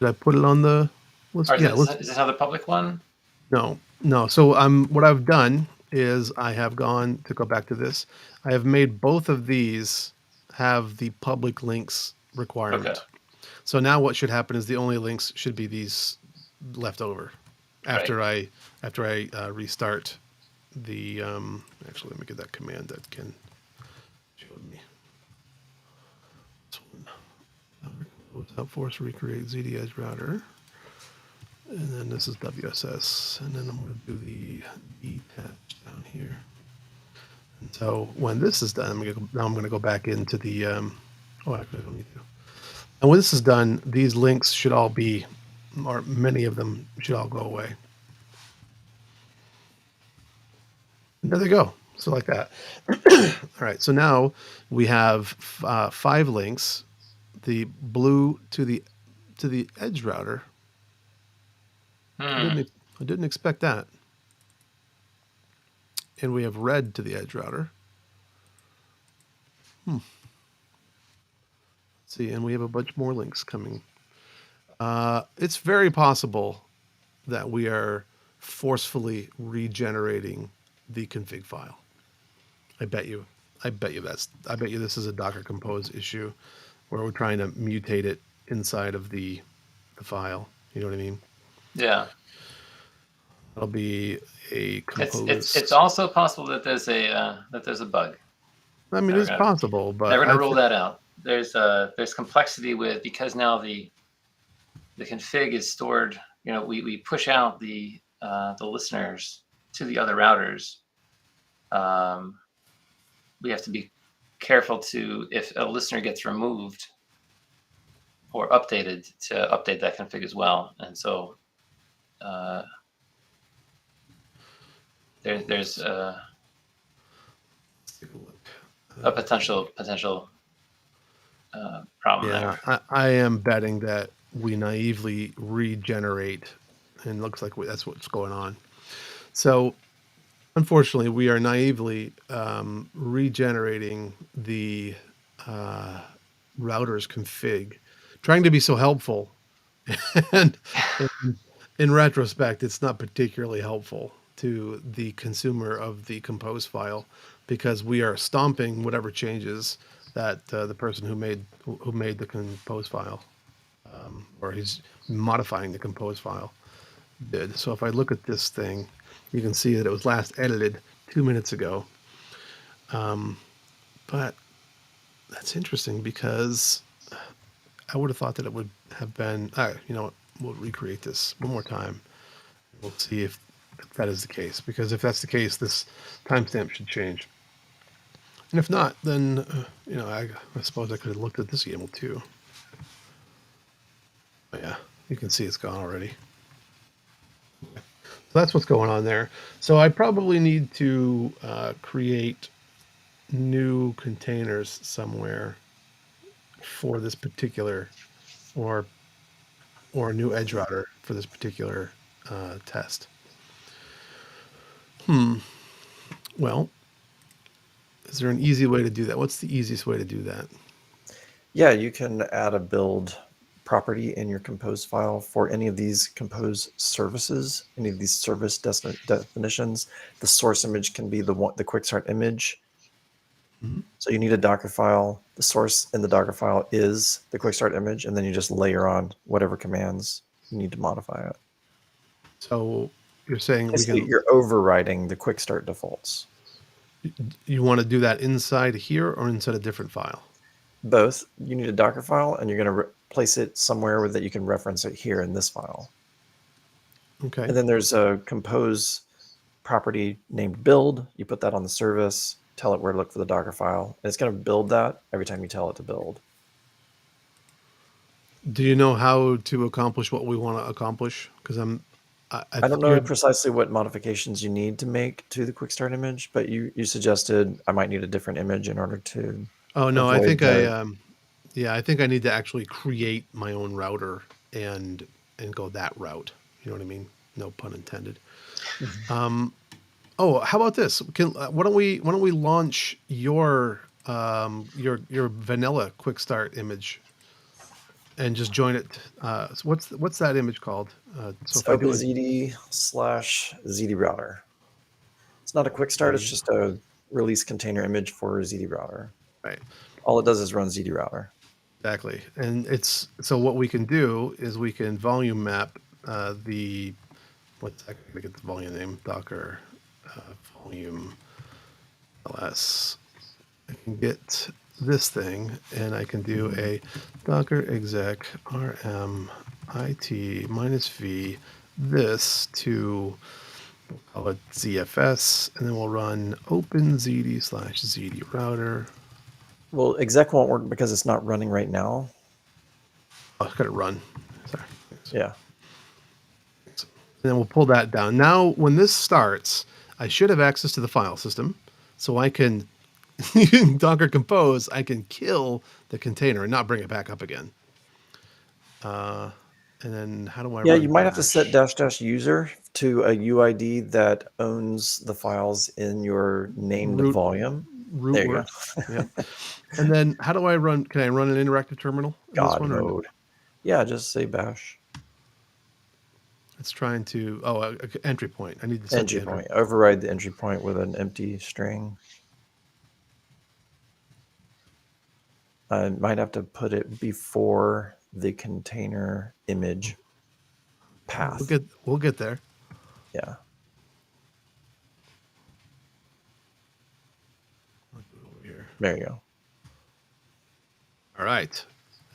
Did I put it on the list? Or is, Yeah. is this another public one? No. So what I've done is I have gone to go back to this. I have made both of these have the public links requirement. Okay. So now what should happen is the only links should be these left over after I restart the actually let me get that command that can show me. This one. Help force recreate ZD Edge router. And then this is WSS, and then I'm going to do the detach down here. And so when this is done, now I'm going to go back into the. Oh, actually, I don't need to. And when this is done, these links should all be, or many of them should all go away. And there they go. So like that. All right. So now we have 5 links. The blue to the edge router. I didn't expect that. And we have red to the edge router. Let's see, and we have a bunch more links coming. It's very possible that we are forcefully regenerating the config file. I bet you this is a Docker Compose issue where we're trying to mutate it inside of the file. You know what I mean? Yeah. That'll be a compose. It's also possible that there's a bug. I mean, it's possible, but never gonna rule that out. There's complexity with, because now the config is stored. You know, we push out the listeners to the other routers. We have to be careful to, if a listener gets removed or updated, to update that config as well. And so there's a potential problem there. I am betting that we naively regenerate, and it looks like that's what's going on. So unfortunately, we are naively regenerating the router's config, trying to be so helpful. And in retrospect, it's not particularly helpful to the consumer of the compose file, because we are stomping whatever changes that the person who made the compose file, or he's modifying the compose file, did. So if I look at this thing, you can see that it was last edited 2 minutes ago. But that's interesting, because I would have thought that it would have been, you know what, we'll recreate this one more time. We'll see if that is the case, because if that's the case, this timestamp should change. And if not, then, you know, I suppose I could have looked at this YAML too. But yeah, you can see it's gone already. So that's what's going on there. So I probably need to create new containers somewhere for this particular, or a new edge router for this particular test. Well, is there an easy way to do that? What's the easiest way to do that? Yeah, you can add a build property in your compose file for any of these compose services, any of these service definitions. The source image can be the quick start image. So you need a Docker file. The source in the Docker file is the quick start image, and then you just layer on whatever commands you need to modify it. So you're saying you're overriding the quick start defaults. You want to do that inside here or inside a different file? Both. You need a Docker file, and you're going to place it somewhere that you can reference it here in this file. Okay. And then there's a compose property named build. You put that on the service, tell it where to look for the Docker file, and it's going to build that every time you tell it to build. Do you know how to accomplish what we want to accomplish? Because I'm I don't know precisely what modifications you need to make to the quick start image, but you suggested I might need a different image in order to Oh no, I avoid think the... yeah, I think I need to actually create my own router and go that route. You know what I mean? No pun intended. Oh, how about this? Why don't we launch your vanilla quick start image and just join it? So what's that image called? So It's if I do it, OpenZD/ZD router. It's not a quick start. It's just a release container image for ZD router. right, All it does is run ZD router. exactly, and it's so what we can do is we can volume map the what's I gotta get the volume name Docker volume ls. I can get this thing and I can do a docker exec rm it -v this to, we'll call it ZFS, and then we'll run OpenZD/ZD router. Well, exec won't work because it's not running right now. Oh, I've got to run. Sorry. Yeah. And then we'll pull that down. Now, when this starts, I should have access to the file system, so I can Docker compose. I can kill the container and not bring it back up again. And then how do I? Yeah, run you might have to bash? set --user to a UID that owns the files in your named Root- volume. Root There you works. go. Yeah. And then how do I run? Can I run an interactive terminal? In this God one, or mode. Yeah, just say bash. it's trying to. Oh, entry point. I need to set the Entry point. Override the entry point with an empty string. I might have to put it before the container image path. We'll get there. Yeah. Over here. There you go. All right.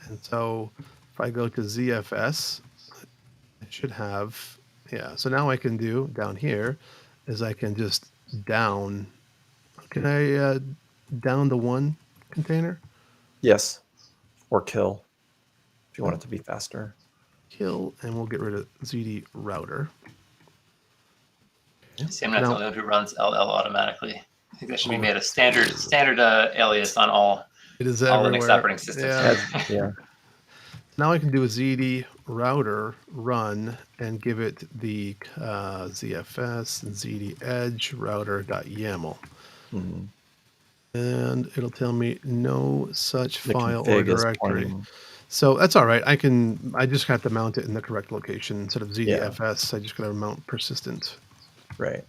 And so if I go to ZFS, I should have, yeah. So now I can do down here is I can just down. Can I down the one container? Yes. Or kill if you want it to be faster. Kill, and we'll get rid of ZD router. See, I'm not the only one who runs LL automatically. I think that should be made a standard alias on all Linux operating systems. Yeah. Now I can do a ZD router run and give it the ZFS and ZD edge router.yaml. Mm-hmm. And it'll tell me no such file or config is directory. pointing. So that's all right. I just have to mount it in the correct location instead of ZDFS. I just got to mount persistent. Right.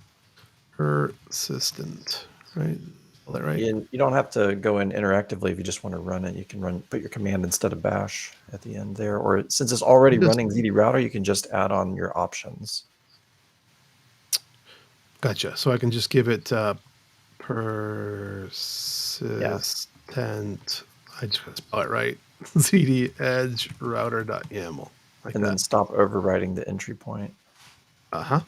Persistent. Right. Is that right? You don't have to go in interactively if you just want to run it. You can put your command instead of bash at the end there. Or since it's already running ZD router, you can just add on your options. Gotcha. So I can just give it persistent. I just got to spell it right. ZD edge router.yaml. And then stop overriding the entry point. Uh-huh.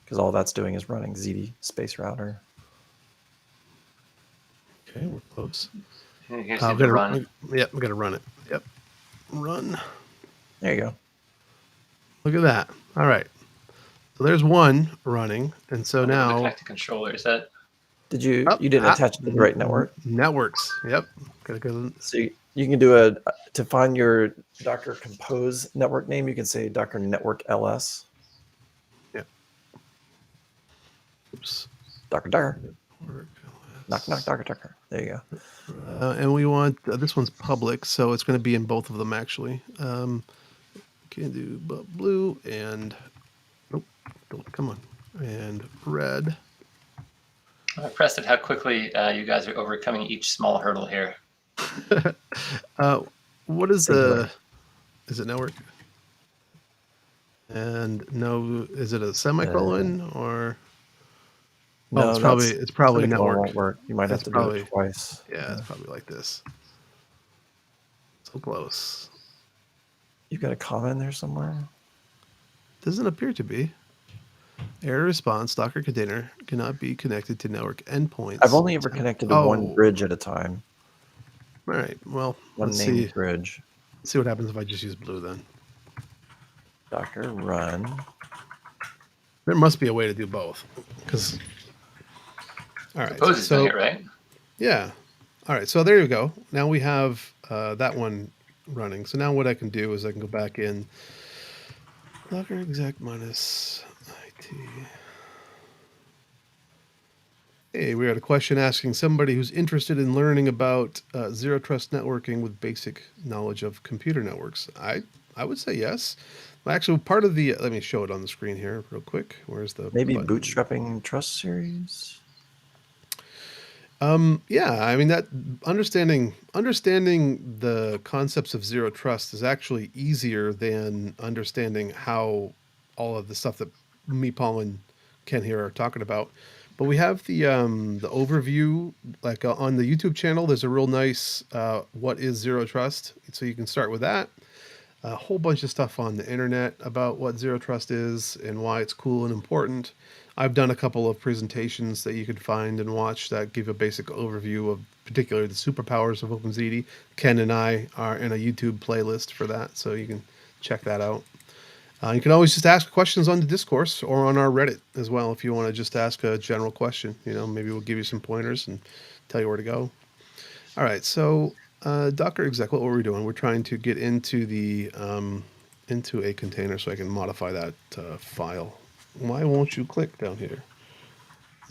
Because all that's doing is running ZD space router. Okay, we're close. I'm gonna run. Yep, I'm gonna run it. Yep. Run. There you go. Look at that. All right. So there's one running, and so now connect to controller. Is that? Did you? You didn't attach it to the right network. Networks. Yep. Gotta go. So you can do to find your Docker Compose network name. You can say Docker Network LS. Yep. Oops. Docker. Knock Docker. There you go. And we want this one's public, so it's going to be in both of them actually. Can do blue and nope. Come on, and red. I'm impressed at how quickly you guys are overcoming each small hurdle here. What is the? Is it network? And no, is it a semicolon or? No, it's probably network. Won't work. You might have to do it twice. Yeah, it's probably like this. So close. You've got a comma in there somewhere? Doesn't appear to be. Error response, Docker container cannot be connected to network endpoints. I've only ever connected to one bridge at a time. All right. Well, let's see. Bridge. Let's see what happens if I just use blue then. Docker run. There must be a way to do both. Because, all right. Suppose it's doing So, it right. yeah. All right. So there you go. Now we have that one running. So now what I can do is I can go back in Docker exec minus IT. Hey, we had a question asking somebody who's interested in learning about zero trust networking with basic knowledge of computer networks. I would say yes. Actually, part of the let me show it on the screen here real quick. Where's the Maybe button? bootstrapping trust series. Yeah, I mean that understanding the concepts of zero trust is actually easier than understanding how all of the stuff that me, Paul, and Ken here are talking about. But we have the overview, like on the YouTube channel. There's a real nice what is zero trust, so you can start with that. A whole bunch of stuff on the internet about what zero trust is and why it's cool and important. I've done a couple of presentations that you could find and watch that give a basic overview of particularly the superpowers of OpenZT. Ken and I are in a YouTube playlist for that, so you can check that out. You can always just ask questions on the discourse or on our Reddit as well if you want to just ask a general question. You know, maybe we'll give you some pointers and tell you where to go. All right, so Docker exec, what were we doing? We're trying to get into the into a container so I can modify that file. Why won't you click down here?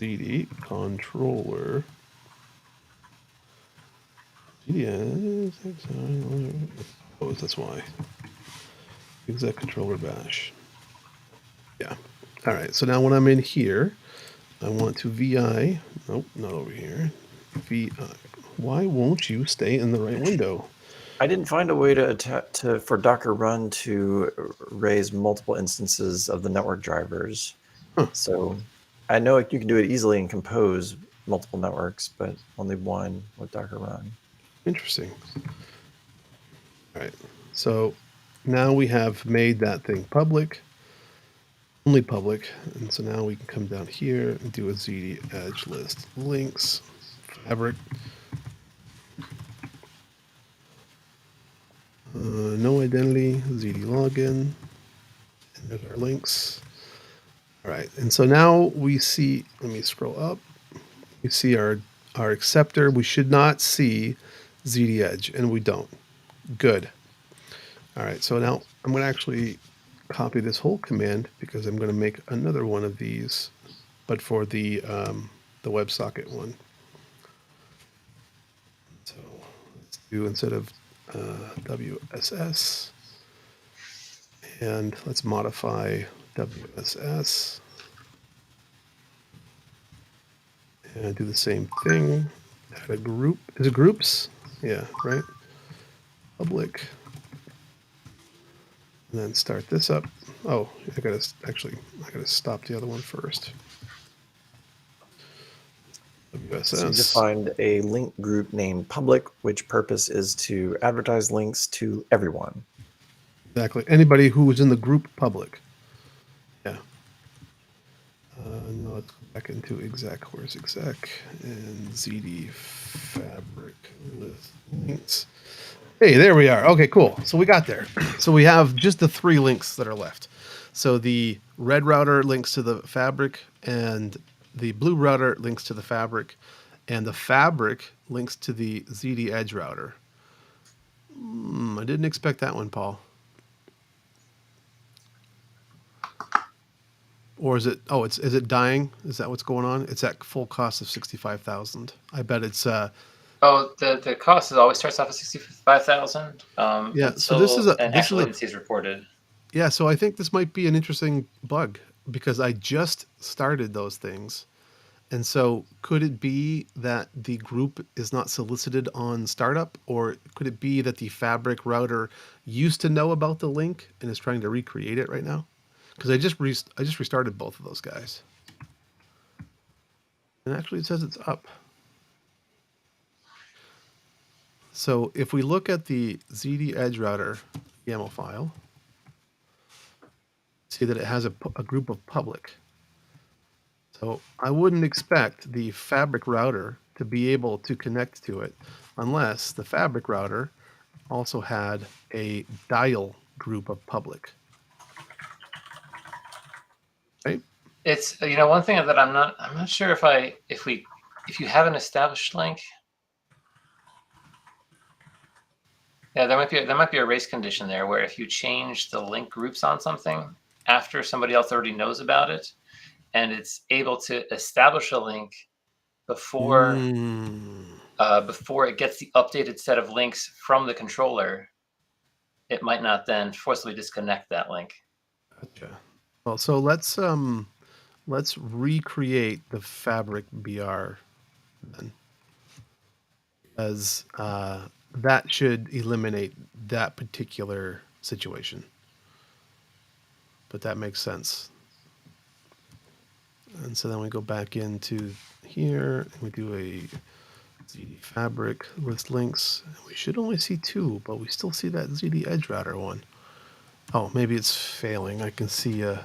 Ziti controller. Oh, that's why. Exec controller bash. Yeah. All right. So now when I'm in here, I want to VI. Nope, not over here. VI. Why won't you stay in the right window? I didn't find a way for Docker run to raise multiple instances of the network drivers. Huh. So I know you can do it easily and compose multiple networks, but only one with Docker run. Interesting. All right. So now we have made that thing public, only public. And so now we can come down here and do a ZD edge list links, fabric. No identity, ZD login, and there's our links. All right, and so now we see, let me scroll up. We see our acceptor. We should not see ZD edge, and we don't. Good. All right, so now I'm going to actually copy this whole command because I'm going to make another one of these, but for the WebSocket one. So let's do instead of WSS, and let's modify WSS and do the same thing. Add a group. Is it groups? Yeah, right. Public. And then start this up. Oh, I gotta stop the other one first. WSS. So you defined a link group named public, which purpose is to advertise links to everyone. Exactly. Anybody who is in the group public. Yeah. Now let's go back into exec. Where's exec? And ZD fabric list links. Hey, there we are. Okay, cool. So we got there. So we have just the 3 links that are left. So the red router links to the fabric, and the blue router links to the fabric, and the fabric links to the ZD edge router. I didn't expect that one, Paul. Or is it? Oh, is it dying? Is that what's going on? It's at full cost of 65,000. I bet it's. Oh, the cost always starts off at 65,000. Yeah. So this is an actual latency is reported. Yeah. So I think this might be an interesting bug because I just started those things, and so could it be that the group is not solicited on startup, or could it be that the fabric router used to know about the link and is trying to recreate it right now? Because I just restarted both of those guys, and actually it says it's up. So if we look at the ZD Edge router YAML file, see that it has a group of public. So I wouldn't expect the fabric router to be able to connect to it unless the fabric router also had a dial group of public. right? It's one thing that I'm not sure if you have an established link. Yeah, there might be a race condition there where if you change the link groups on something after somebody else already knows about it, and it's able to establish a link before before it gets the updated set of links from the controller, it might not then forcibly disconnect that link. Gotcha. Well, so let's recreate the fabric BR then, as that should eliminate that particular situation. But that makes sense. And so then we go back into here and we do a ZD fabric list links. We should only see 2, but we still see that ZD edge router one. Oh, maybe it's failing. I can see a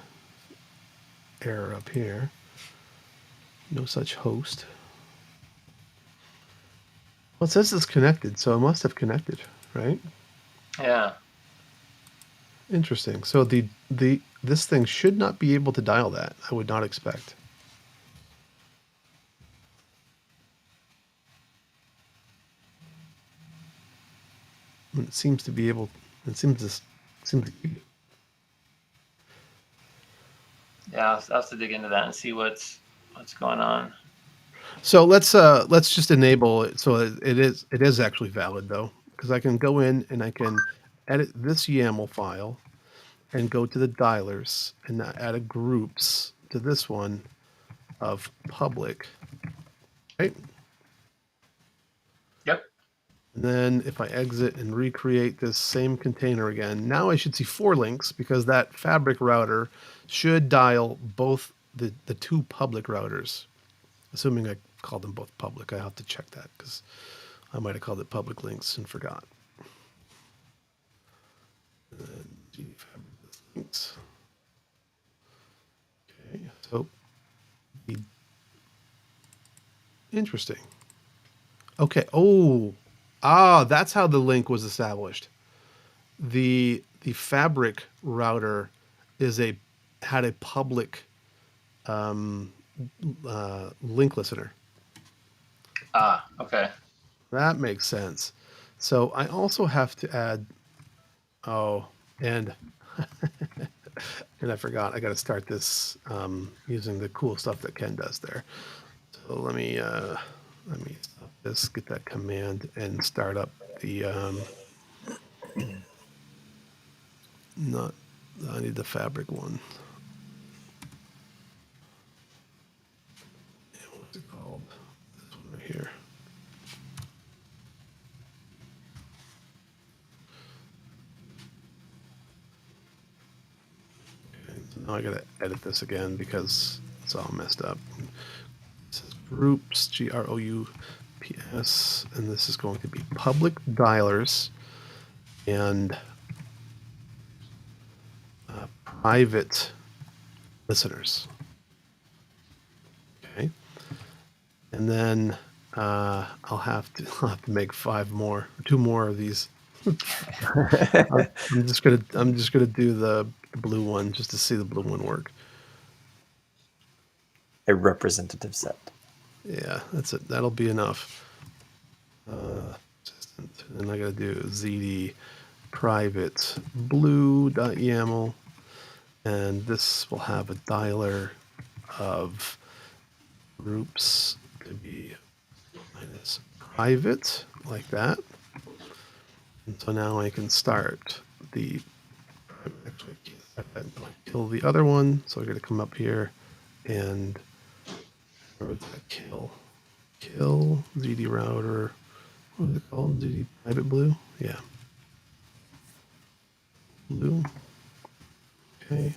error up here. No such host. Well, it says it's connected, so it must have connected, right? Yeah. Interesting. So this thing should not be able to dial that. I would not expect. It seems to be able. It seems to. Yeah, I'll have to dig into that and see what's going on. So let's just enable it. So it is actually valid though, because I can go in and I can edit this YAML file and go to the dialers and add a groups to this one of public. Right. Yep. And then if I exit and recreate this same container again, now I should see 4 links because that fabric router should dial both the 2 public routers. Assuming I called them both public. I have to check that because I might have called it public links and forgot. And then GD fabric links. Okay, so interesting. Okay. That's how the link was established. The fabric router had a public link listener. Okay. That makes sense. So I also have to add. Oh, and and I forgot. I got to start this using the cool stuff that Ken does there. So let me stop this, get that command, and start up the not. I need the fabric one. Yeah, what's it called? This one right here. Okay, so now I gotta edit this again because it's all messed up. This is groups, GROUPS, and this is going to be public dialers and private listeners. Okay, and then I'll have to make 2 more of these. I'm just gonna do the blue one just to see the blue one work. A representative set. Yeah, that's it. That'll be enough. And I gotta do ZD private blue.yaml, and this will have a dialer of groups to be minus private like that. And so now I can start the. Actually, kill the other one. So I'm gonna come up here and kill ZD router. What is it called? ZD private blue? Yeah. Blue. Okay.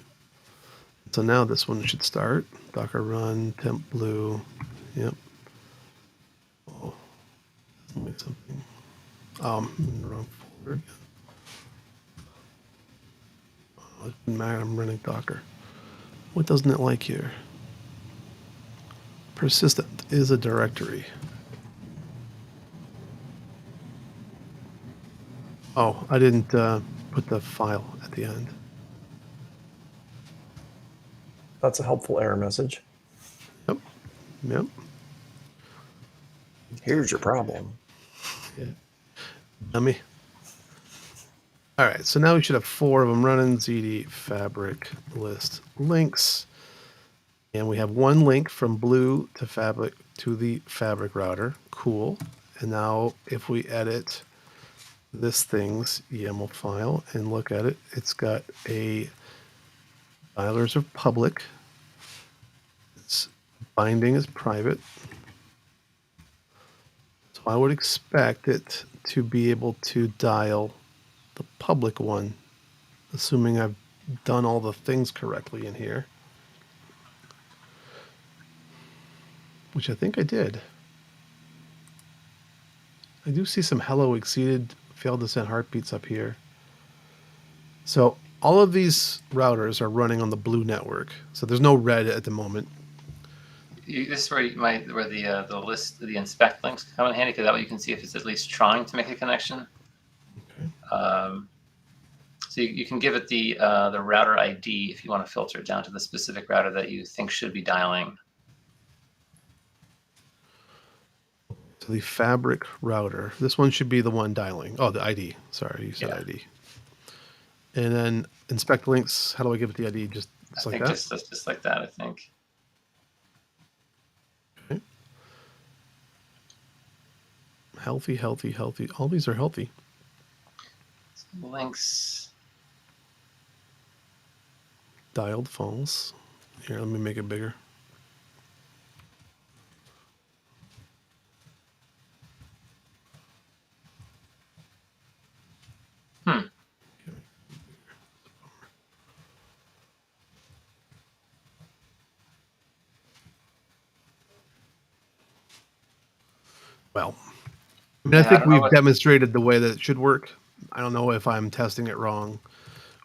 So now this one should start. Docker run temp blue. Yep. Oh, make something. In the wrong folder again. Oh, it doesn't matter. I'm running Docker. What doesn't it like here? Persistent is a directory. Oh, I didn't put the file at the end. That's a helpful error message. Yep. Yep. Here's your problem. Yeah. Dummy. All right, so now we should have 4 of them running. ZD fabric list links. And we have one link from blue to fabric to the fabric router. Cool. And now if we edit this thing's YAML file and look at it, it's got a dialers of public. Its binding is private. So I would expect it to be able to dial the public one, assuming I've done all the things correctly in here, which I think I did. I do see some hello exceeded, failed to send heartbeats up here. So all of these routers are running on the blue network. So there's no red at the moment. This is where the list, the inspect links come in handy, because that way you can see if it's at least trying to make a connection. Okay. So you can give it the router ID if you want to filter it down to the specific router that you think should be dialing. So the fabric router, this one should be the one dialing. Oh, the ID. Sorry, you said ID. And then inspect links. How do I give it the ID? Just like that? Just like that, I think. Okay. Healthy, healthy, healthy. All these are healthy. Links. Dialed false. Here, let me make it bigger. Well, I mean, I think we've demonstrated the way that it should work. I don't know if I'm testing it wrong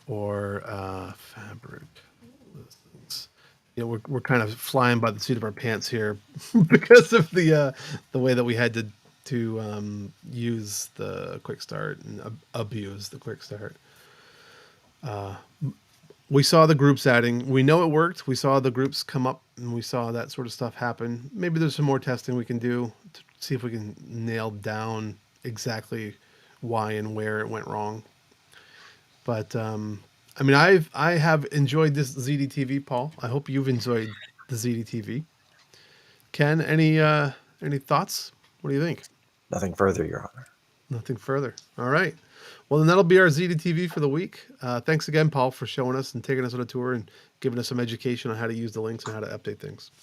or fabric. You know, we're kind of flying by the seat of our pants here because of the way that we had to use the quick start and abuse the quick start. We saw the groups adding. We know it worked. We saw the groups come up and we saw that sort of stuff happen. Maybe there's some more testing we can do to see if we can nail down exactly why and where it went wrong. But I mean, I have enjoyed this Ziti TV, Paul. I hope you've enjoyed the Ziti TV. Ken, any thoughts? What do you think? Nothing further, Your Honor. Nothing further. All right. Well, then that'll be our Ziti TV for the week. Thanks again, Paul, for showing us and taking us on a tour and giving us some education on how to use the links and how to update things.